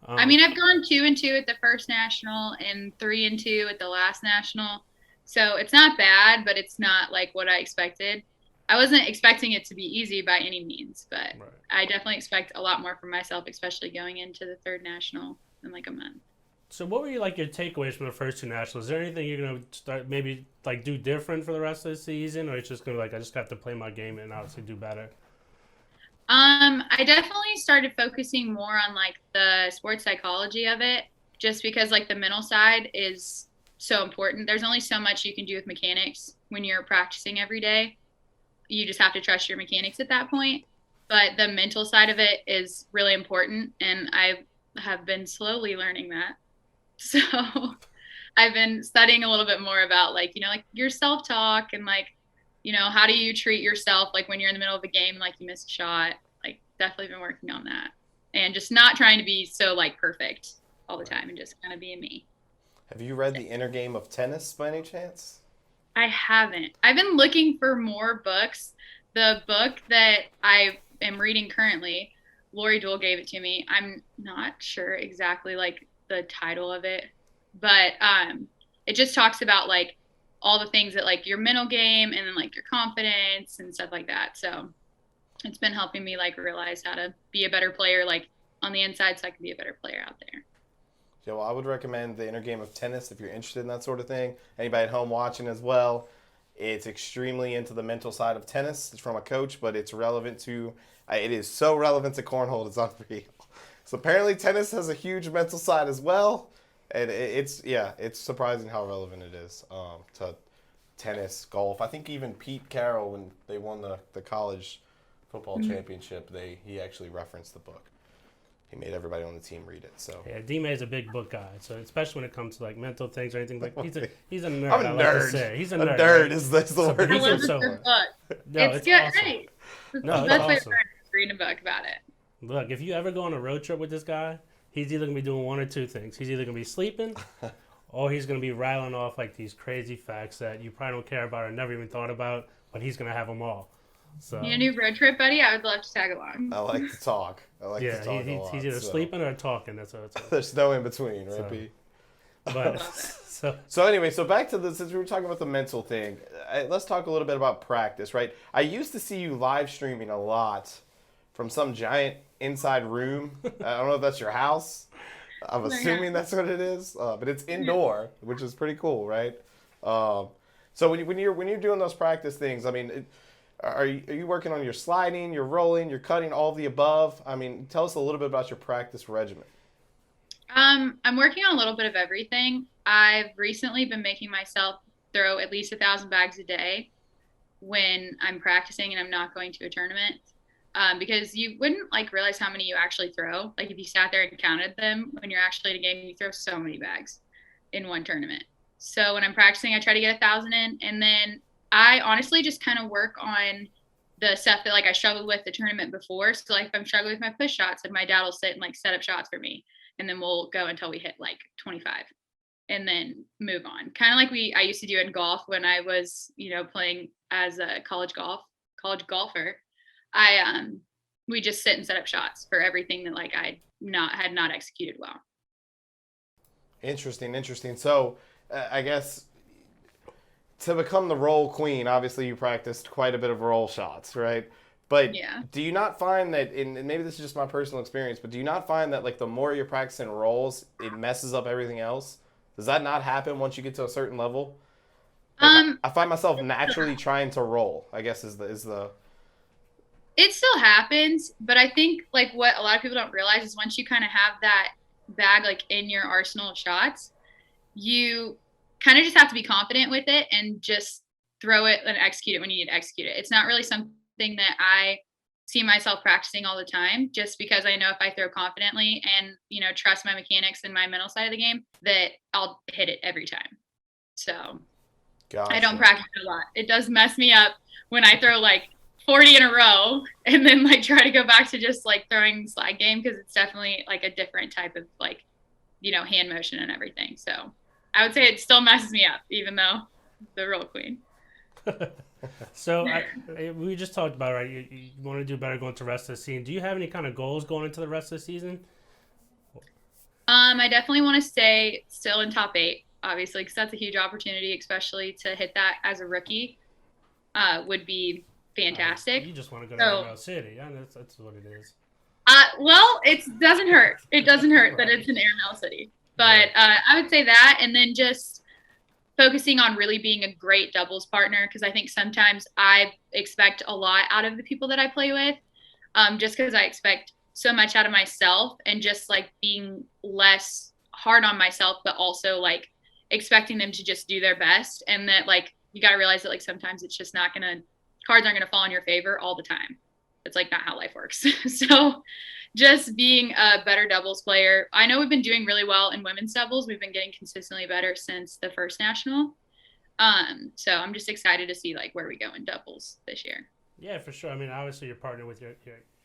I mean, I've gone 2-2 at the first national and 3-2 at the last national. So it's not bad, but it's not like what I expected. I wasn't expecting it to be easy by any means, but right. I definitely expect a lot more from myself, especially going into the 3rd national in a month. So what were your takeaways from the first 2 nationals? Is there anything you're going to start maybe do different for the rest of the season, or it's just going to I just have to play my game and obviously do better? I definitely started focusing more on the sports psychology of it, just because the mental side is so important. There's only so much you can do with mechanics when you're practicing every day. You just have to trust your mechanics at that point. But the mental side of it is really important, and I have been slowly learning that. So I've been studying a little bit more about your self-talk and how do you treat yourself when you're in the middle of a game, you miss a shot. Definitely been working on that, and just not trying to be so perfect all the time, and just kind of being me. Have you read The Inner Game of Tennis by any chance? I haven't. I've been looking for more books. The book that I am reading currently, Lori Dole gave it to me. I'm not sure exactly the title of it, but it just talks about all the things that your mental game and then your confidence and stuff like that. So it's been helping me realize how to be a better player on the inside, so I can be a better player out there. Yeah, well, I would recommend The Inner Game of Tennis if you're interested in that sort of thing. Anybody at home watching as well, it's extremely into the mental side of tennis. It's from a coach, but it's relevant to it is so relevant to cornhole, it's unreal. So apparently tennis has a huge mental side as well, and it's surprising how relevant it is to tennis, golf. I think even Pete Carroll, when they won the college football championship, he actually referenced the book. he made everybody on the team read it. So Yeah, D-May is a big book guy, so especially when it comes to like mental things or anything, like he's a nerd. I'm a I like to nerd. say. He's a A nerd. nerd right? is that's the So, word. but I he love can this so book. no, It's it's good. awesome. Hey, No, the it's best way to awesome. learn is reading a book about it. Look, if you ever go on a road trip with this guy, he's either gonna be doing one or two things. He's either gonna be sleeping, or he's gonna be rattling off like these crazy facts that you probably don't care about or never even thought about, but he's gonna have them all. So You a new road trip, buddy? I would love to tag along. I like to talk. I like to yeah, talk a lot. he's either so. sleeping or talking. That's what it's like. There's no in between, right, So. B? But Love So anyway, so back to this, since we were talking about the mental thing, let's talk a little bit about practice, right? I used to see you live streaming a lot from some giant inside room. I don't know if that's your house. I'm assuming that's what it is, but it's indoor, which is pretty cool, right? So when you're doing those practice things, I mean, are you working on your sliding, your rolling, your cutting, all the above? I mean, tell us a little bit about your practice regimen. I'm working on a little bit of everything. I've recently been making myself throw at least 1,000 bags a day when I'm practicing and I'm not going to a tournament. Because you wouldn't like realize how many you actually throw. Like if you sat there and counted them, when you're actually in a game, you throw so many bags in one tournament. So when I'm practicing, I try to get 1,000 in, and then I honestly just kind of work on the stuff that like I struggled with the tournament before. So like if I'm struggling with my push shots, and my dad will sit and like set up shots for me, and then we'll go until we hit like 25, and then move on. Kind of like I used to do in golf when I was playing as a college golfer. We just sit and set up shots for everything that like I had not executed well. Interesting. So I guess to become the roll queen, obviously you practiced quite a bit of roll shots, right? But Yeah. do you not find that, and maybe this is just my personal experience, but do you not find that like the more you're practicing rolls, it messes up everything else? Does that not happen once you get to a certain level? Like, I find myself naturally trying to roll, I guess is the It still happens, but I think like what a lot of people don't realize is once you kind of have that bag like in your arsenal of shots, you kind of just have to be confident with it and just throw it and execute it when you need to execute it. It's not really something that I see myself practicing all the time, just because I know if I throw confidently and trust my mechanics and my mental side of the game, that I'll hit it every time. So Gotcha. I don't practice a lot. It does mess me up when I throw like 40 in a row and then like try to go back to just like throwing slide game, because it's definitely like a different type of like hand motion and everything. So I would say it still messes me up, even though the roll queen. So we just talked about, right, you want to do better going to the rest of the season. Do you have any kind of goals going into the rest of the season? I definitely want to stay still in top 8, obviously, because that's a huge opportunity, especially to hit that as a rookie. Would be fantastic. You just want to go to Emerald City. Yeah, that's what it is. Well, it doesn't hurt. It doesn't hurt that it's in Airmail City. But I would say that, and then just focusing on really being a great doubles partner, because I think sometimes I expect a lot out of the people that I play with, just because I expect so much out of myself, and just like being less hard on myself, but also like expecting them to just do their best. And that like you got to realize that like sometimes it's just not gonna, cards aren't gonna fall in your favor all the time. It's like not how life works. So just being a better doubles player. I know we've been doing really well in women's doubles. We've been getting consistently better since the first national. So I'm just excited to see like where we go in doubles this year. Yeah, for sure. I mean, obviously you're partnered with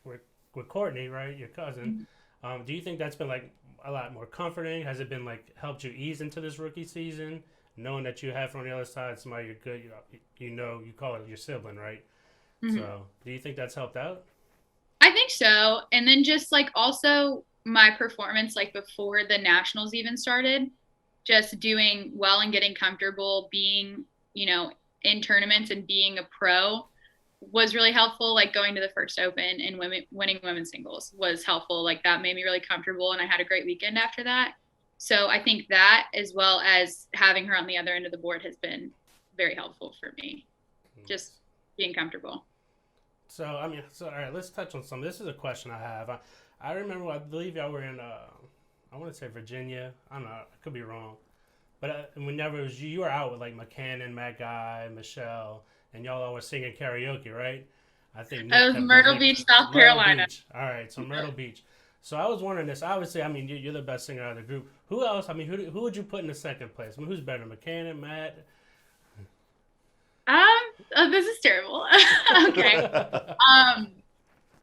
with Courtney, right? Your cousin. Mm-hmm. Do you think that's been like a lot more comforting? Has it been like helped you ease into this rookie season, knowing that you have from the other side somebody you're good, you call it your sibling, right? Mm-hmm. So do you think that's helped out? I think so. And then just like also my performance like before the nationals even started, just doing well and getting comfortable being, in tournaments and being a pro was really helpful. Like going to the first open and winning women's singles was helpful. Like that made me really comfortable, and I had a great weekend after that. So I think that, as well as having her on the other end of the board, has been very helpful for me. Just being comfortable. So, all right, let's touch on some. This is a question I have. I remember, I believe y'all were in, I want to say Virginia. I don't know, I could be wrong. But whenever it was you were out with like McCannon, Matt Guy, Michelle, and y'all all were singing karaoke, right? I think It was Myrtle Beach, South Carolina. Beach. All right, so Myrtle Beach. So I was wondering this. Obviously, I mean, you're the best singer out of the group. Who else? I mean, who would you put in the second place? I mean, who's better, McCann, Matt? Oh, this is terrible. Okay.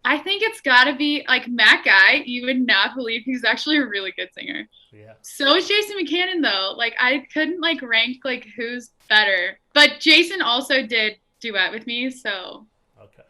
I think it's got to be like Matt Guy. You would not believe he's actually a really good singer. Yeah. So is Jason McCannon though. Like I couldn't like rank like who's better. But Jason also did duet with me, so. Okay.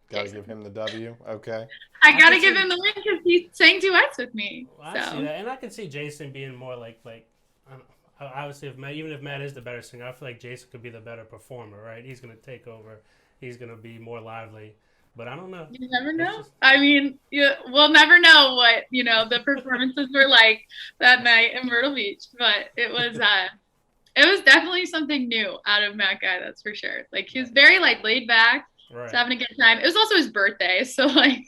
Gotta give him the W. Okay. I gotta give him the win because he sang duets with me. Well, so. I see that, and I can see Jason being more like I don't know. Obviously, even if Matt is the better singer, I feel like Jason could be the better performer, right? He's gonna take over. He's gonna be more lively. But I don't know. You never know. I mean, we'll never know what the performances were like that night in Myrtle Beach. But it was definitely something new out of Matt Guy, that's for sure. Like he was very like laid back, Right. was having a good time. It was also his birthday, so like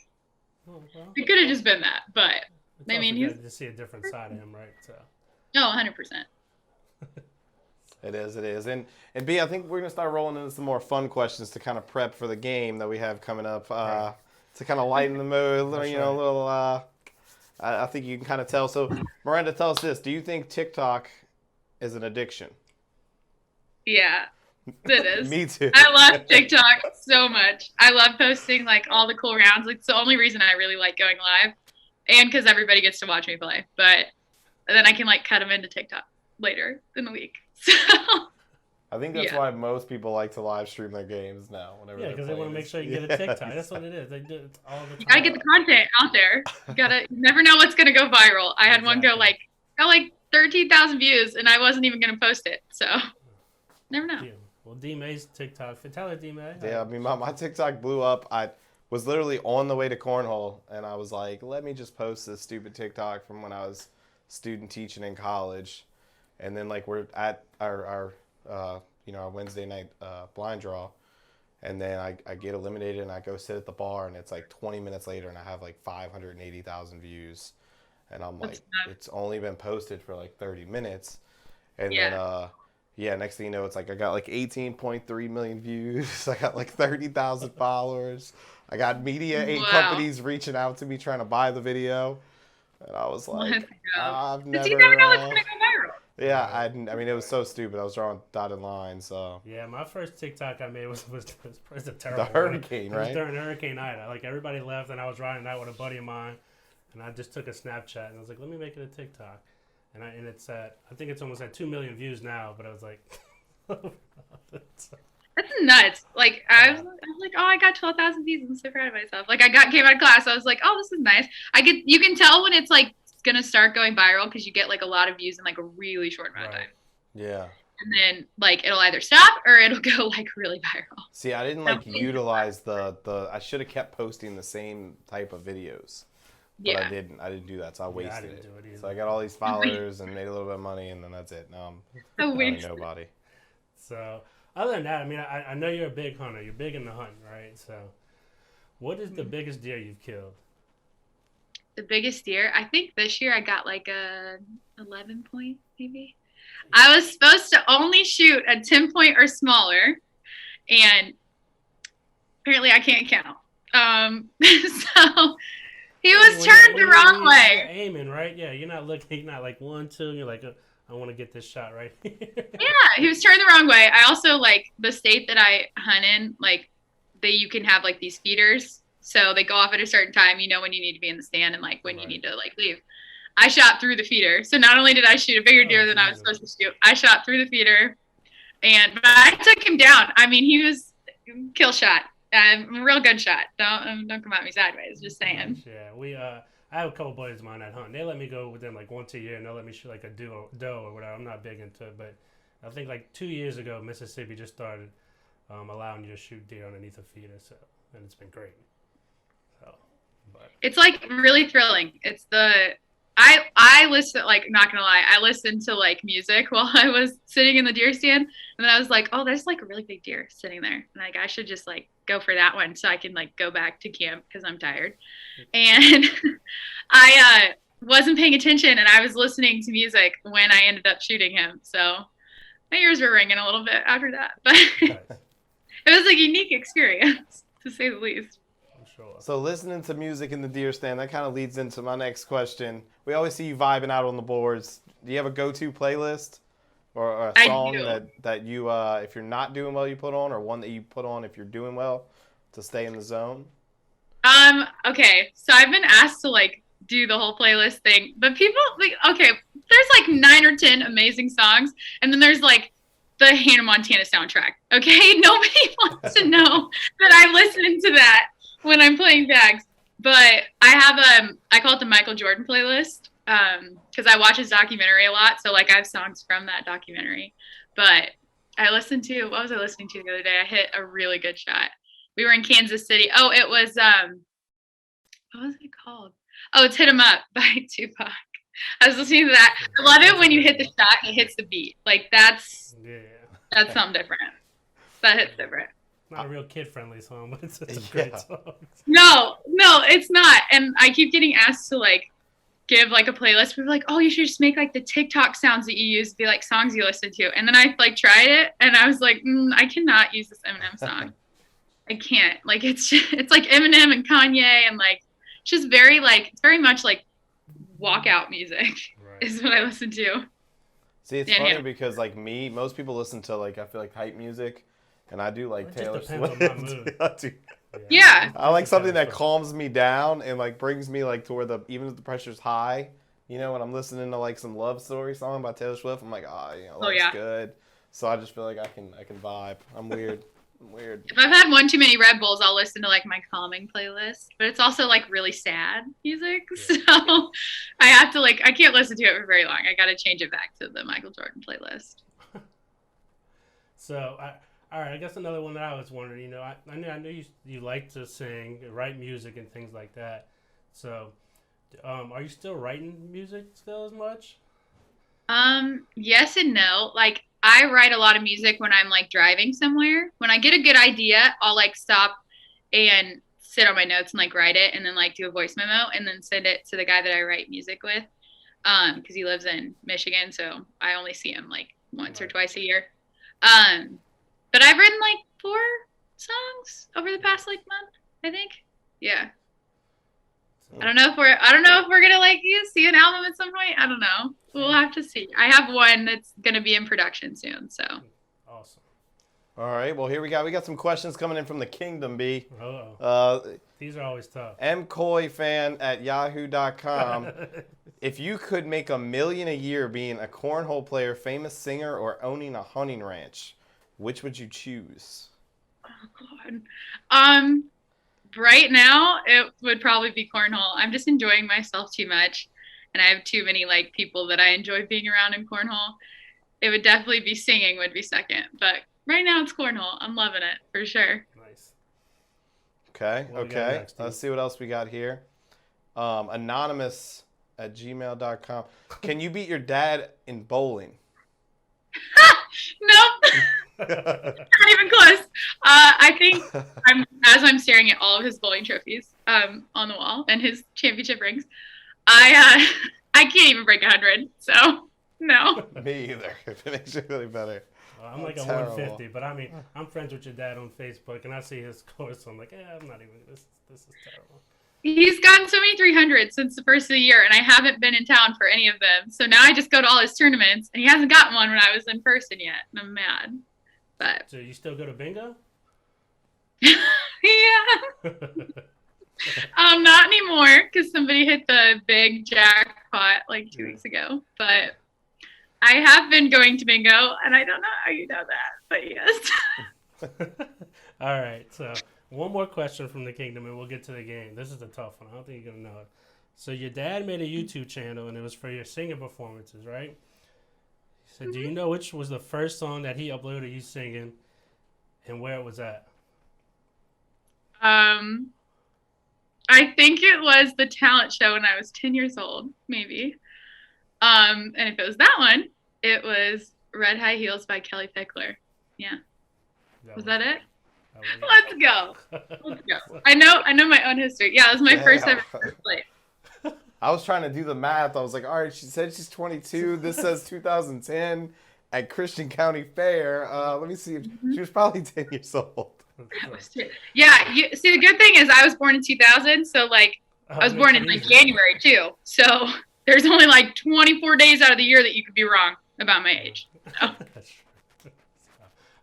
it could have just been that. But It's I mean, also he's good to see a different side of him, right? So. no, 100%. It is. And B, I think we're going to start rolling into some more fun questions to kind of prep for the game that we have coming up to kind of lighten the mood, a little, I think you can kind of tell. So, Miranda, tell us this. Do you think TikTok is an addiction? Yeah, it is. Me too. I love TikTok so much. I love posting like all the cool rounds. Like, it's the only reason I really like going live, and because everybody gets to watch me play. But then I can like cut them into TikTok later in the week. So I think that's why most people like to live stream their games now. Yeah, because they want to make sure you get a TikTok. That's what it is. They do it all the time. You gotta get the content out there. You never know what's gonna go viral. I had one got like 13,000 views, and I wasn't even gonna post it. So never know. Yeah. Well, D-May's TikTok. Tell her, D-May. Yeah, I mean, my TikTok blew up. I was literally on the way to Cornhole, and I was like, let me just post this stupid TikTok from when I was student teaching in college. And then, like, we're at our Wednesday night blind draw. And then I get eliminated, and I go sit at the bar, and it's like 20 minutes later, and I have like 580,000 views. And I'm like, it's only been posted for like 30 minutes. And then, next thing you know, it's like I got like 18.3 million views. I got like 30,000 followers. I got media companies reaching out to me trying to buy the video. And I was like, I've never. You never know what's going to go viral. Yeah, I mean, it was so stupid. I was drawing dotted lines. So. Yeah, my first TikTok I made was a terrible the hurricane, one. Right? It was during Hurricane Ida. Like, everybody left, and I was riding out with a buddy of mine, and I just took a Snapchat, and I was like, let me make it a TikTok. And it's at, I think it's almost at 2 million views now, but I was like, that's nuts. Like, I was like, oh, I got 12,000 views. I'm so proud of myself. Like, came out of class. I was like, oh, this is nice. You can tell when it's like going to start going viral because you get like a lot of views in like a really short amount of time. Yeah. And then like it'll either stop or it'll go like really viral. See, I didn't like utilize I should have kept posting the same type of videos. But I didn't do that, so I wasted it. So I got all these followers and made a little bit of money, and then that's it. Now I'm nobody. So other than that, I mean, I know you're a big hunter. You're big into hunting, right? So what is the biggest deer you've killed? The biggest deer? I think this year I got like a 11 point maybe. I was supposed to only shoot a 10 point or smaller, and apparently I can't count. So he was turned the wrong way. You're aiming, right? Yeah, you're not like 1, 2. You're like, I want to get this shot right here. Yeah, he was turned the wrong way. I also like the state that I hunt in. Like, you can have like these feeders, so they go off at a certain time. You know when you need to be in the stand and like when you need to like leave. I shot through the feeder, so not only did I shoot a bigger deer than I was supposed to shoot, I shot through the feeder, but I took him down. I mean, he was kill shot. A real good shot. Don't come at me sideways. Just saying. Yeah, I have a couple buddies of mine that hunt. They let me go with them like once a year, and they'll let me shoot like a doe or whatever. I'm not big into it, but I think like 2 years ago, Mississippi just started allowing you to shoot deer underneath a feeder, and it's been great. So, but it's like really thrilling. It's I listen, like, not gonna lie, I listened to like music while I was sitting in the deer stand, and then I was like, oh, there's like a really big deer sitting there, and like I should just like go for that one so I can like go back to camp because I'm tired. And I wasn't paying attention, and I was listening to music when I ended up shooting him. So my ears were ringing a little bit after that, but it was a unique experience to say the least. sure. So listening to music in the deer stand, that kind of leads into my next question. We always see you vibing out on the boards. Do you have a go-to playlist or a song that you, if you're not doing well, you put on, or one that you put on if you're doing well to stay in the zone? Okay, so I've been asked to like do the whole playlist thing, but people like, okay, there's like 9 or 10 amazing songs, and then there's like the Hannah Montana soundtrack. Okay, nobody wants to know that I'm listening to that when I'm playing bags. But I have I call it the Michael Jordan playlist because I watch his documentary a lot. So like I have songs from that documentary. But I listened to, what was I listening to the other day? I hit a really good shot. We were in Kansas City. Oh, it was what was it called? Oh, it's "Hit 'Em Up" by Tupac. I was listening to that. I love it when you hit the shot, it hits the beat. Like that's something different. That hits different. Not a real kid-friendly song, but it's a great song. No, it's not. And I keep getting asked to like give like a playlist. People are like, oh, you should just make like the TikTok sounds that you use be like songs you listen to. And then I like tried it, and I was like, I cannot use this Eminem song. I can't. Like it's like Eminem and Kanye, and like it's just very like it's very much like walkout music is what I listen to. See, it's funny because like me, most people listen to like I feel like hype music, and I do like Taylor Swift. On my mood. Yeah. I like something that calms me down and like brings me like to where even if the pressure's high, you know, when I'm listening to like some love story song by Taylor Swift, I'm like, that's good. So I just feel like I can vibe. I'm weird. If I've had one too many Red Bulls, I'll listen to like my calming playlist, but it's also like really sad music. So I have to I can't listen to it for very long. I got to change it back to the Michael Jordan playlist. So, all right, I guess another one that I was wondering, you know, I knew you like to sing, write music and things like that. So, are you still writing music still as much? Yes and no. Like I write a lot of music when I'm like driving somewhere. When I get a good idea, I'll like stop and sit on my notes and like write it, and then like do a voice memo and then send it to the guy that I write music with. Because he lives in Michigan, so I only see him like once or twice a year. But I've written like 4 songs over the past like month, I think. Yeah. I don't know if we're gonna like see an album at some point. I don't know. We'll have to see. I have one that's gonna be in production soon. So. Awesome. All right. Well, here we got some questions coming in from the Kingdom, B. These are always tough. mcoyfan@yahoo.com. If you could make $1 million a year being a cornhole player, famous singer, or owning a hunting ranch, which would you choose? Oh God. Right now, it would probably be cornhole. I'm just enjoying myself too much, and I have too many like people that I enjoy being around in cornhole. It would definitely be singing would be second, but right now it's cornhole. I'm loving it for sure. Nice. Okay. Let's see what else we got here. Anonymous@gmail.com. Can you beat your dad in bowling? Nope. Not even close. I think I'm staring at all of his bowling trophies on the wall and his championship rings. I can't even break 100, so no. Me either. If it makes you really better. I'm like a 150, but I mean, I'm friends with your dad on Facebook, and I see his scores, so I'm like, I'm not even. This is terrible. He's gotten so many 300s since the first of the year, and I haven't been in town for any of them. So now I just go to all his tournaments, and he hasn't gotten one when I was in person yet, and I'm mad. But so you still go to bingo? Yeah. Not anymore because somebody hit the big jackpot like 2 weeks ago. But I have been going to bingo, and I don't know how you know that, but yes. All right, so one more question from the Kingdom, and we'll get to the game. This is a tough one. I don't think you're going to know it. So your dad made a YouTube channel, and it was for your singing performances, right? So do you know which was the first song that he uploaded you singing and where it was at? I think it was the talent show when I was 10 years old, maybe. And if it was that one, it was Red High Heels by Kelly Pickler. Yeah. Was that it? Let's go. Let's go. I know my own history. Yeah, it was my first ever place. I was trying to do the math. I was like, all right, she said she's 22. This says 2010 at Christian County Fair. Let me see. She was probably 10 years old. Yeah, see, the good thing is I was born in 2000, so like I was born in like January too. So there's only like 24 days out of the year that you could be wrong about my age. So. That's true.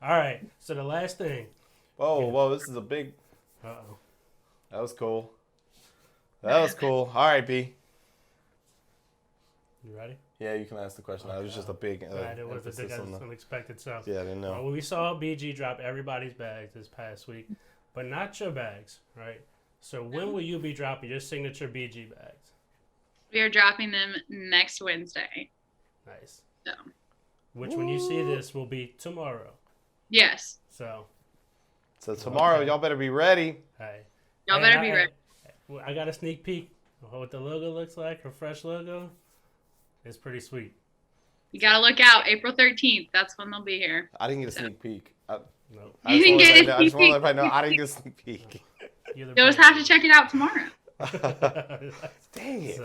All right, so the last thing. Whoa, this is a big. Uh-oh. That was cool. That was cool. All right, B. You ready? Yeah, you can ask the question. That was just a big. It was unexpected. So yeah, I didn't know. We saw BG drop everybody's bags this past week, but not your bags, right? So when will you be dropping your signature BG bags? We are dropping them next Wednesday. Nice. So. Which, when you see this, will be tomorrow. Yes. So tomorrow, y'all better be ready. Hey. Y'all better be ready. I got a sneak peek of what the logo looks like, her fresh logo. It's pretty sweet. You gotta look out. April 13th. That's when they'll be here. I didn't get a sneak peek. Nope. You didn't get a sneak peek. I just want to let everybody know I didn't get a sneak peek. You'll just have to check it out tomorrow. Dang it.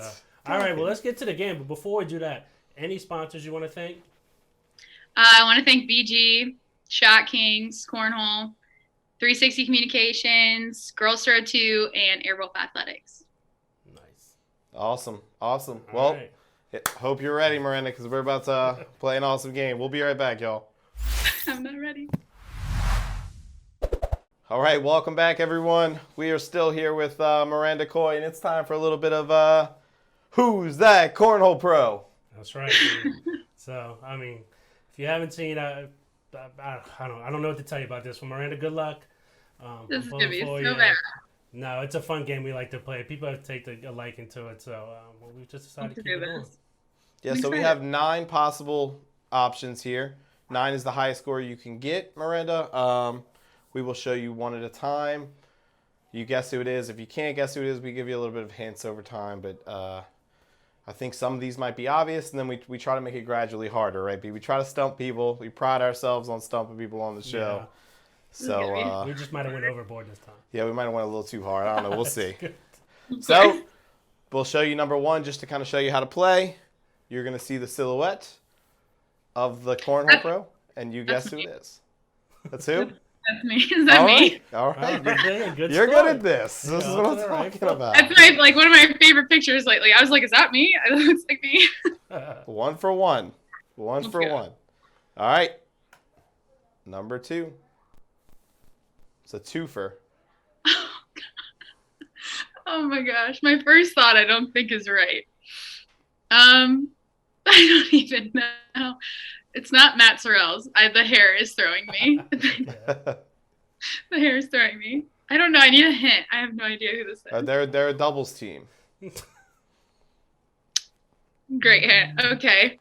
All right, well, let's get to the game. But before we do that, any sponsors you want to thank? I want to thank BG, Shot Kings, Cornhole, 360 Communications, Girls Throw 2, and Airwolf Athletics. Nice. Awesome. All Well, right. hope you're ready, Miranda, because we're about to play an awesome game. We'll be right back, y'all. I'm not ready. All right, welcome back, everyone. We are still here with Miranda Coy, and it's time for a little bit of Who's That Cornhole Pro? That's right. So, I mean, if you haven't seen, I don't know what to tell you about this one. Miranda, good luck. This is going to be so bad. No, it's a fun game we like to play. People have taken a liking to it, so we just decided to keep it going. Yeah, so we have 9 possible options here. 9 is the highest score you can get, Miranda. We will show you one at a time. You guess who it is. If you can't guess who it is, we give you a little bit of hints over time, but I think some of these might be obvious, and then we try to make it gradually harder, right, B? We try to stump people. We pride ourselves on stumping people on the show. Yeah. So we just might have went overboard this time. yeah, we might have went a little too hard. I don't know. We'll see. So we'll show you number 1 just to kind of show you how to play. You're going to see the silhouette of the Cornhole Pro, and you guess who it is. That's who? That's me. Is that me? All right. Good You're start. good at this. This is what I'm talking about. That's one of my favorite pictures lately. I was like, is that me? It looks like me. 1 for 1. 1 for 1. All right. Number 2. It's a twofer. Oh my gosh. My first thought I don't think is right. I don't even know. It's not Matt Sorrell's. The hair is throwing me. The hair is throwing me. I don't know. I need a hint. I have no idea who this is. They're a doubles team. Great hint. Okay.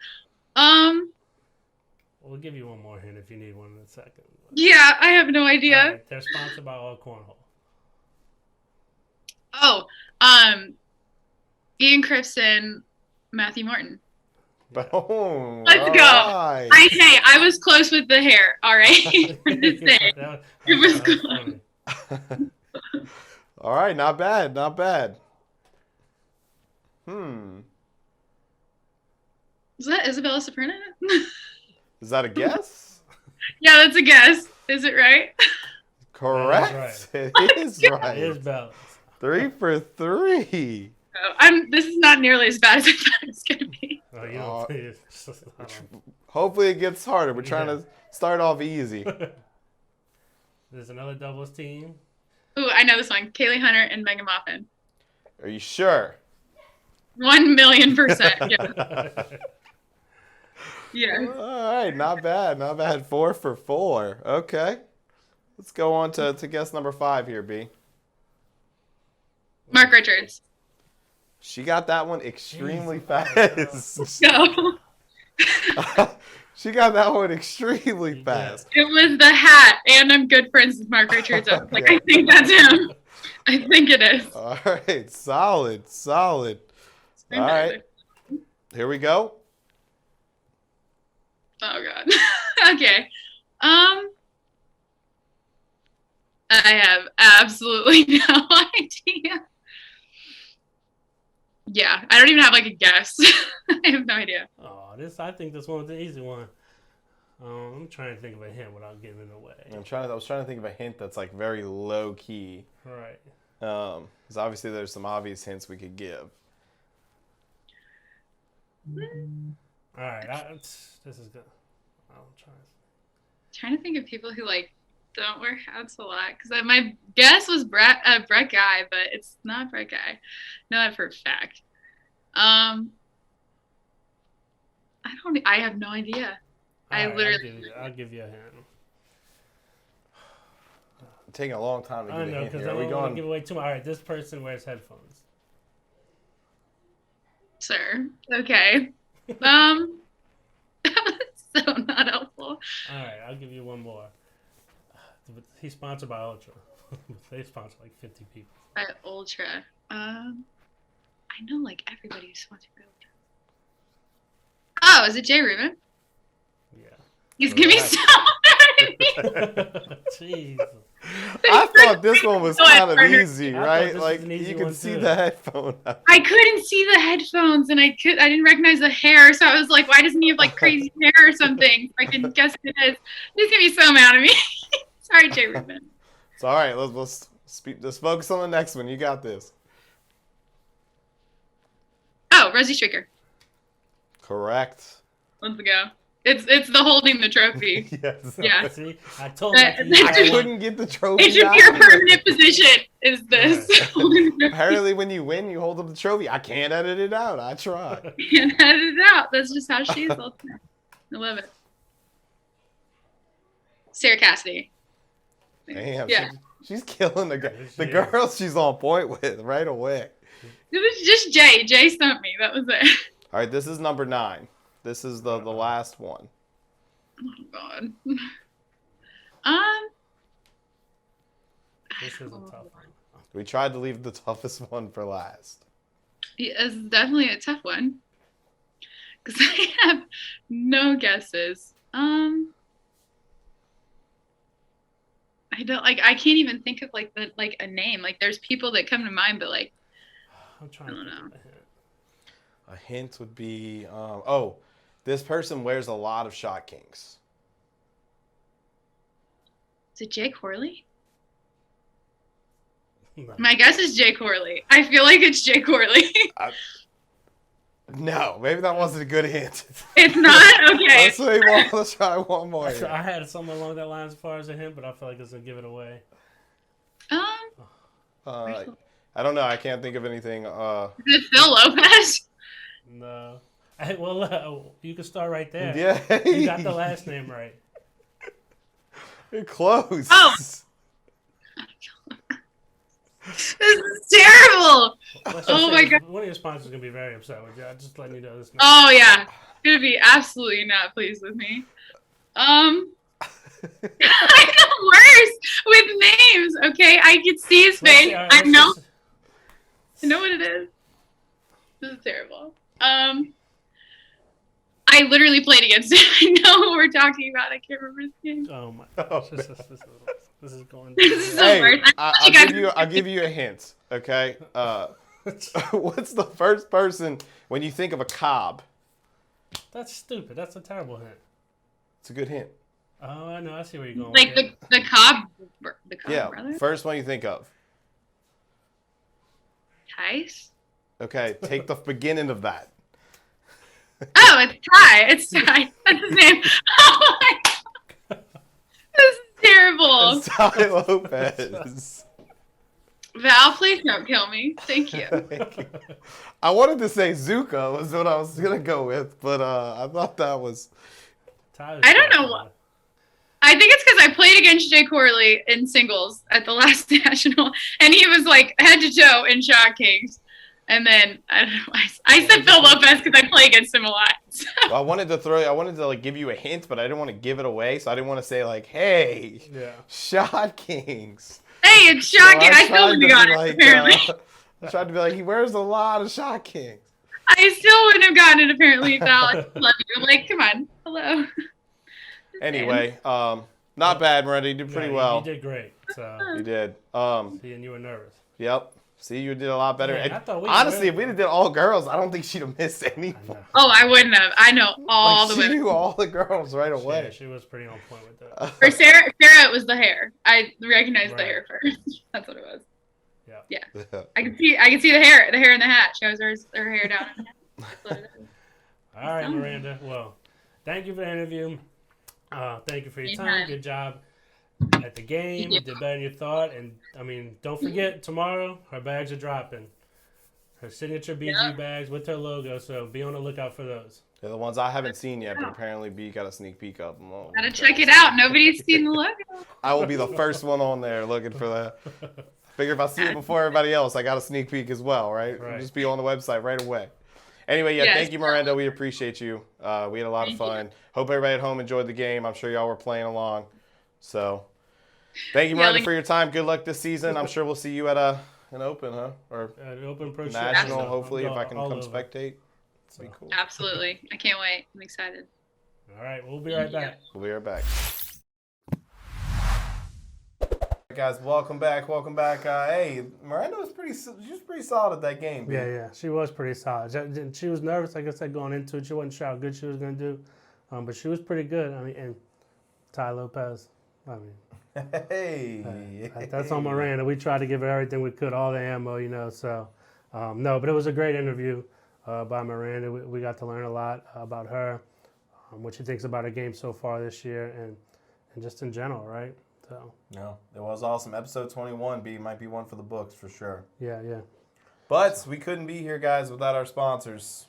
We'll give you one more hint if you need one in a second. Yeah, I have no idea. All right, they're sponsored by All Cornhole. Oh, Ian Crifson, Matthew Martin. Boom. Let's go. Right. I was close with the hair. All right. It was close. All right, not bad. Not bad. Is that Isabella Soprano? Is that a guess? Yeah, that's a guess. Is it right? Correct. Right. It is right. It is balanced. 3 for 3. This is not nearly as bad as I thought it was going to be. Oh, you don't think it's Hopefully it gets harder. We're trying to start off easy. There's another doubles team. Ooh, I know this one. Kaylee Hunter and Megan Moffin. Are you sure? 1,000,000%. Yeah. Yeah. All right, not bad. Not bad. 4 for 4. Okay. Let's go on to guess number 5 here, B. Mark Richards. She got that one extremely fast. No. She got that one extremely fast. It was the hat, and I'm good friends with Mark Richards. I was like, I think that's him. I think it is. All right, solid. All right, here we go. Oh God. Okay. I have absolutely no idea. Yeah, I don't even have like a guess. I have no idea. Oh, I think this one was the easy one. I'm trying to think of a hint without giving it away. I was trying to think of a hint that's like very low key. Right. Because obviously there's some obvious hints we could give. All right. This is good. I'm Trying to think of people who like don't wear hats a lot because my guess was Brett Guy, but it's not Brett Guy. I know that for a fact. I have no idea. I'll give you a hint. It's taking a long time to I get a know, hint because here. I Are we don't want to going? give away too much. All right, this person wears headphones. Sir. Okay. So not helpful. All right, I'll give you one more. He's sponsored by Ultra. They sponsor like 50 people. By Ultra. I know like everybody who's sponsored by Ultra. Oh, is it Jay Rubin? Yeah. He's gonna be so mad at me. Jeez. I thought this one was kind of easy, I thought right? this was Like an easy you can one, see too. the headphone. I couldn't see the headphones and I didn't recognize the hair, so I was like, why doesn't he have like crazy hair or something? I can guess who it is. He's gonna be so mad at me. Sorry, Jay Rubin. It's all right. Let's just focus on the next one. You got this. Oh, Rosie Stricker. Correct. Let's go. It's the holding the trophy. Yes. Yeah. See, I told you. I couldn't get the trophy. It should be your permanent position. Is this holding the trophy? Apparently, when you win, you hold up the trophy. I can't edit it out. I tried. Can't edit it out. That's just how she is. I love it. Sarah Cassidy. Damn. Yeah. She's killing the She is. girls she's on point with right away. It was just Jay. Jay stumped me. That was it. All right, this is number 9. This is the last one. Oh God. This is a tough one. We tried to leave the toughest one for last. Yeah, it's definitely a tough one. Because I have no guesses. I don't like. I can't even think of like a name. Like there's people that come to mind, but like I'm trying I to don't think know. of a hint. A hint would be, this person wears a lot of Shot Kings. Is it Jake Horley? No. My guess is Jake Horley. I feel like it's Jake Horley. No, maybe that wasn't a good hint. It's not okay. Let's try one more. So I had something along that line as far as a hint, but I feel like it's gonna give it away. I don't know. I can't think of anything. Is it Phil Lopez? No. You can start right there. Yeah. You got the last name right. You're close. Oh. This is terrible. Let's just Oh say my God. One of your sponsors is gonna be very upset with you. I'm just letting you know this. Oh yeah, gonna be absolutely not pleased with me. I'm the worst with names. Okay, I can see his Let's face. see, all right, I let's know. just- I know what it is. This is terrible. I literally played against him. I know who we're talking about. I can't remember his name. Oh my Oh, gosh, this is going. This is so Hey, worse. I'll give you a hint. Okay. What's the first person when you think of a Cobb? That's stupid. That's a terrible hint. It's a good hint. Oh, I know. I see where you're going. Like with it. the Cobb Yeah. brother. First one you think of. Tice. Okay. Take the beginning of that. Oh, it's Ty. It's Ty. That's his name. Oh my God. This is terrible. It's Ty Lopez. Val, please don't kill me. Thank you. I wanted to say Zuko was what I was gonna go with, but I thought that was. Tyler's I don't know tough, what- I think it's because I played against Jake Horley in singles at the last national, and he was like head to toe in Shot Kings. And then I don't know. I said Phil Lopez because I play against him a lot. So. Well, I wanted to like give you a hint, but I didn't want to give it away, so I didn't want to say like, "Hey, Yeah. Shot Kings." Hey, it's So Shot King. I still tried wouldn't to have be gotten it, apparently. I tried to be like, he wears a lot of Shot Kings. I still wouldn't have gotten it, apparently, Val. I love you. Like, come on. Hello. Anyway, not bad, Miranda. You did pretty No, well. You did great. So, You did. and you were nervous. Yep. See, you did a lot better. Man, I thought we Honestly, were- if we'd have did all girls, I don't think she'd have missed any. Oh, I wouldn't have. I know all Like, the she women. knew all the girls right Yeah, away. she was pretty on point with that. For Sarah, it was the hair. I recognized the Right. hair first. That's what it was. Yeah. Yeah. I can see the hair in the hat. She has her hair down in the hat. That's what it is. All right, Miranda. Well, thank you for the interview. Thank you for your time. Anytime. Good job at the game. You did better than you thought. And, I mean, don't forget, tomorrow, her bags are dropping. Her signature BG bags with her logo, so be on the lookout for those. They're the ones I haven't seen yet, but apparently B got a sneak peek of them. Oh, Gotta check it out. Nobody's seen the logo. I will be the first one on there looking for that. Figure if I see it before everybody else, I got a sneak peek as well, right? Right. Just be on the website right away. Anyway, yeah, Yes. thank you, Miranda. We appreciate you. We had a lot of Thank you. fun. Hope everybody at home enjoyed the game. I'm sure y'all were playing along. So, thank you, Yeah, Miranda, like- for your time. Good luck this season. I'm sure we'll see you at an Open, huh? Or An open pro national, show. hopefully, if I'm I can all come over. spectate. So, Be cool. Absolutely. I can't wait. I'm excited. all right, we'll be right back. We'll be right back. Guys, welcome back. Hey, Miranda was she was pretty solid at that game. B. Yeah, she was pretty solid. She was nervous, like I said, going into it. She wasn't sure how good she was going to do, but she was pretty good. I mean, and Ty Lopez, I mean, Hey, that's on Miranda. We tried to give her everything we could, all the ammo, you know. So, no, but it was a great interview by Miranda. We got to learn a lot about her, what she thinks about her game so far this year, and just in general, right? So, No, it was awesome. Episode 21, B, might be one for the books for sure. yeah. But we couldn't be here, guys, without our sponsors.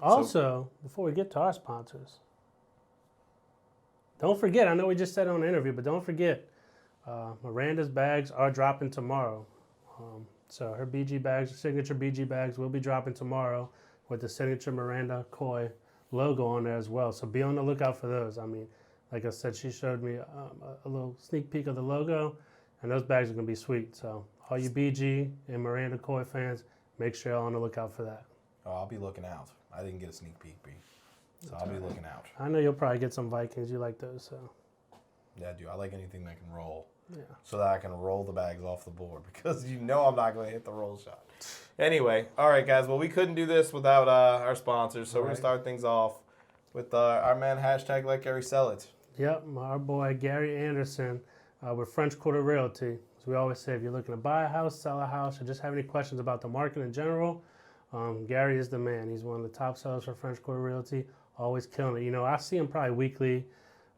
Also, before we get to our sponsors, don't forget, I know we just said it on the interview, but don't forget, Miranda's bags are dropping tomorrow. So her BG bags, signature BG bags, will be dropping tomorrow with the signature Miranda Coy logo on there as well. So be on the lookout for those. I mean, like I said, she showed me a little sneak peek of the logo, and those bags are going to be sweet. So all you BG and Miranda Coy fans, make sure you're on the lookout for that. Oh, I'll be looking out. I didn't get a sneak peek, B. So I'll be looking out. I know you'll probably get some Vikings. You like those, so. Yeah, I do. I like anything that can roll. Yeah. So that I can roll the bags off the board because you know I'm not going to hit the roll shot. Anyway, all right, guys. Well, we couldn't do this without our sponsors, so we're going to start things off with our man, hashtag Let Gary Sell It. Yep, our boy Gary Anderson with French Quarter Realty. As we always say, if you're looking to buy a house, sell a house, or just have any questions about the market in general, Gary is the man. He's one of the top sellers for French Quarter Realty, always killing it. You know, I see him probably weekly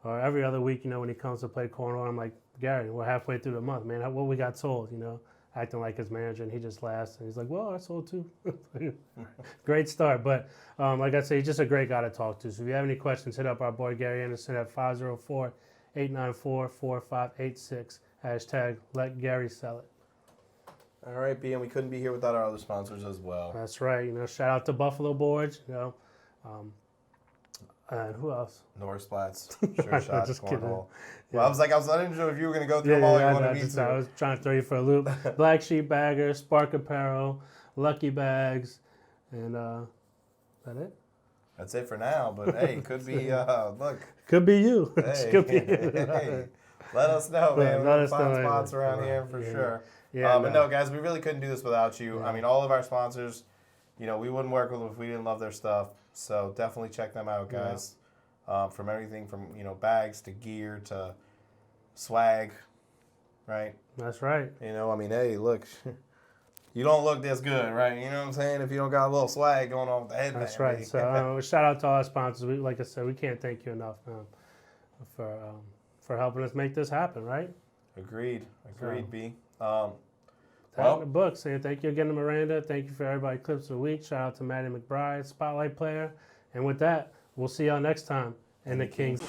or every other week, you know, when he comes to play cornhole. I'm like, Gary, we're halfway through the month, man. What we got sold, you know, acting like his manager, and he just laughs, and he's like, well, I sold too. Great start. But like I say, he's just a great guy to talk to. So if you have any questions, hit up our boy Gary Anderson at 504-894-4586. Hashtag Let Gary Sell It. All right, B, and we couldn't be here without our other sponsors as well. That's right. You know, shout out to Buffalo Boards, you know. And who else? Norris Flats, Sure Shot, Just kidding. Cornhole. Yeah. Well, I was not sure if you were going to go through them all you I wanted know, me I to. was trying to throw you for a loop. Black Sheep Bagger, Spark Apparel, Lucky Bags, and that it? That's it for now, but hey, it could be, look. Could be you. Hey, Could be you. hey, let us know, man. Let We'll us find know, spots yeah. around here Right, for yeah. sure. Yeah, But no, guys, we really couldn't do this without you. Yeah. I mean, all of our sponsors, you know, we wouldn't work with them if we didn't love their stuff. So definitely check them out, guys. From everything from, you know, bags to gear to swag, right? That's right. You know, I mean, hey, look, you don't look this good, right? You know what I'm saying? If you don't got a little swag going on with the headband. That's right. So shout out to all our sponsors. Like I said, we can't thank you enough for helping us make this happen, right? Agreed, B. Well, the book saying thank you again to Miranda. Thank you for everybody clips of the week. Shout out to Maddie McBride, Spotlight Player. And with that, we'll see y'all next time in the Kings.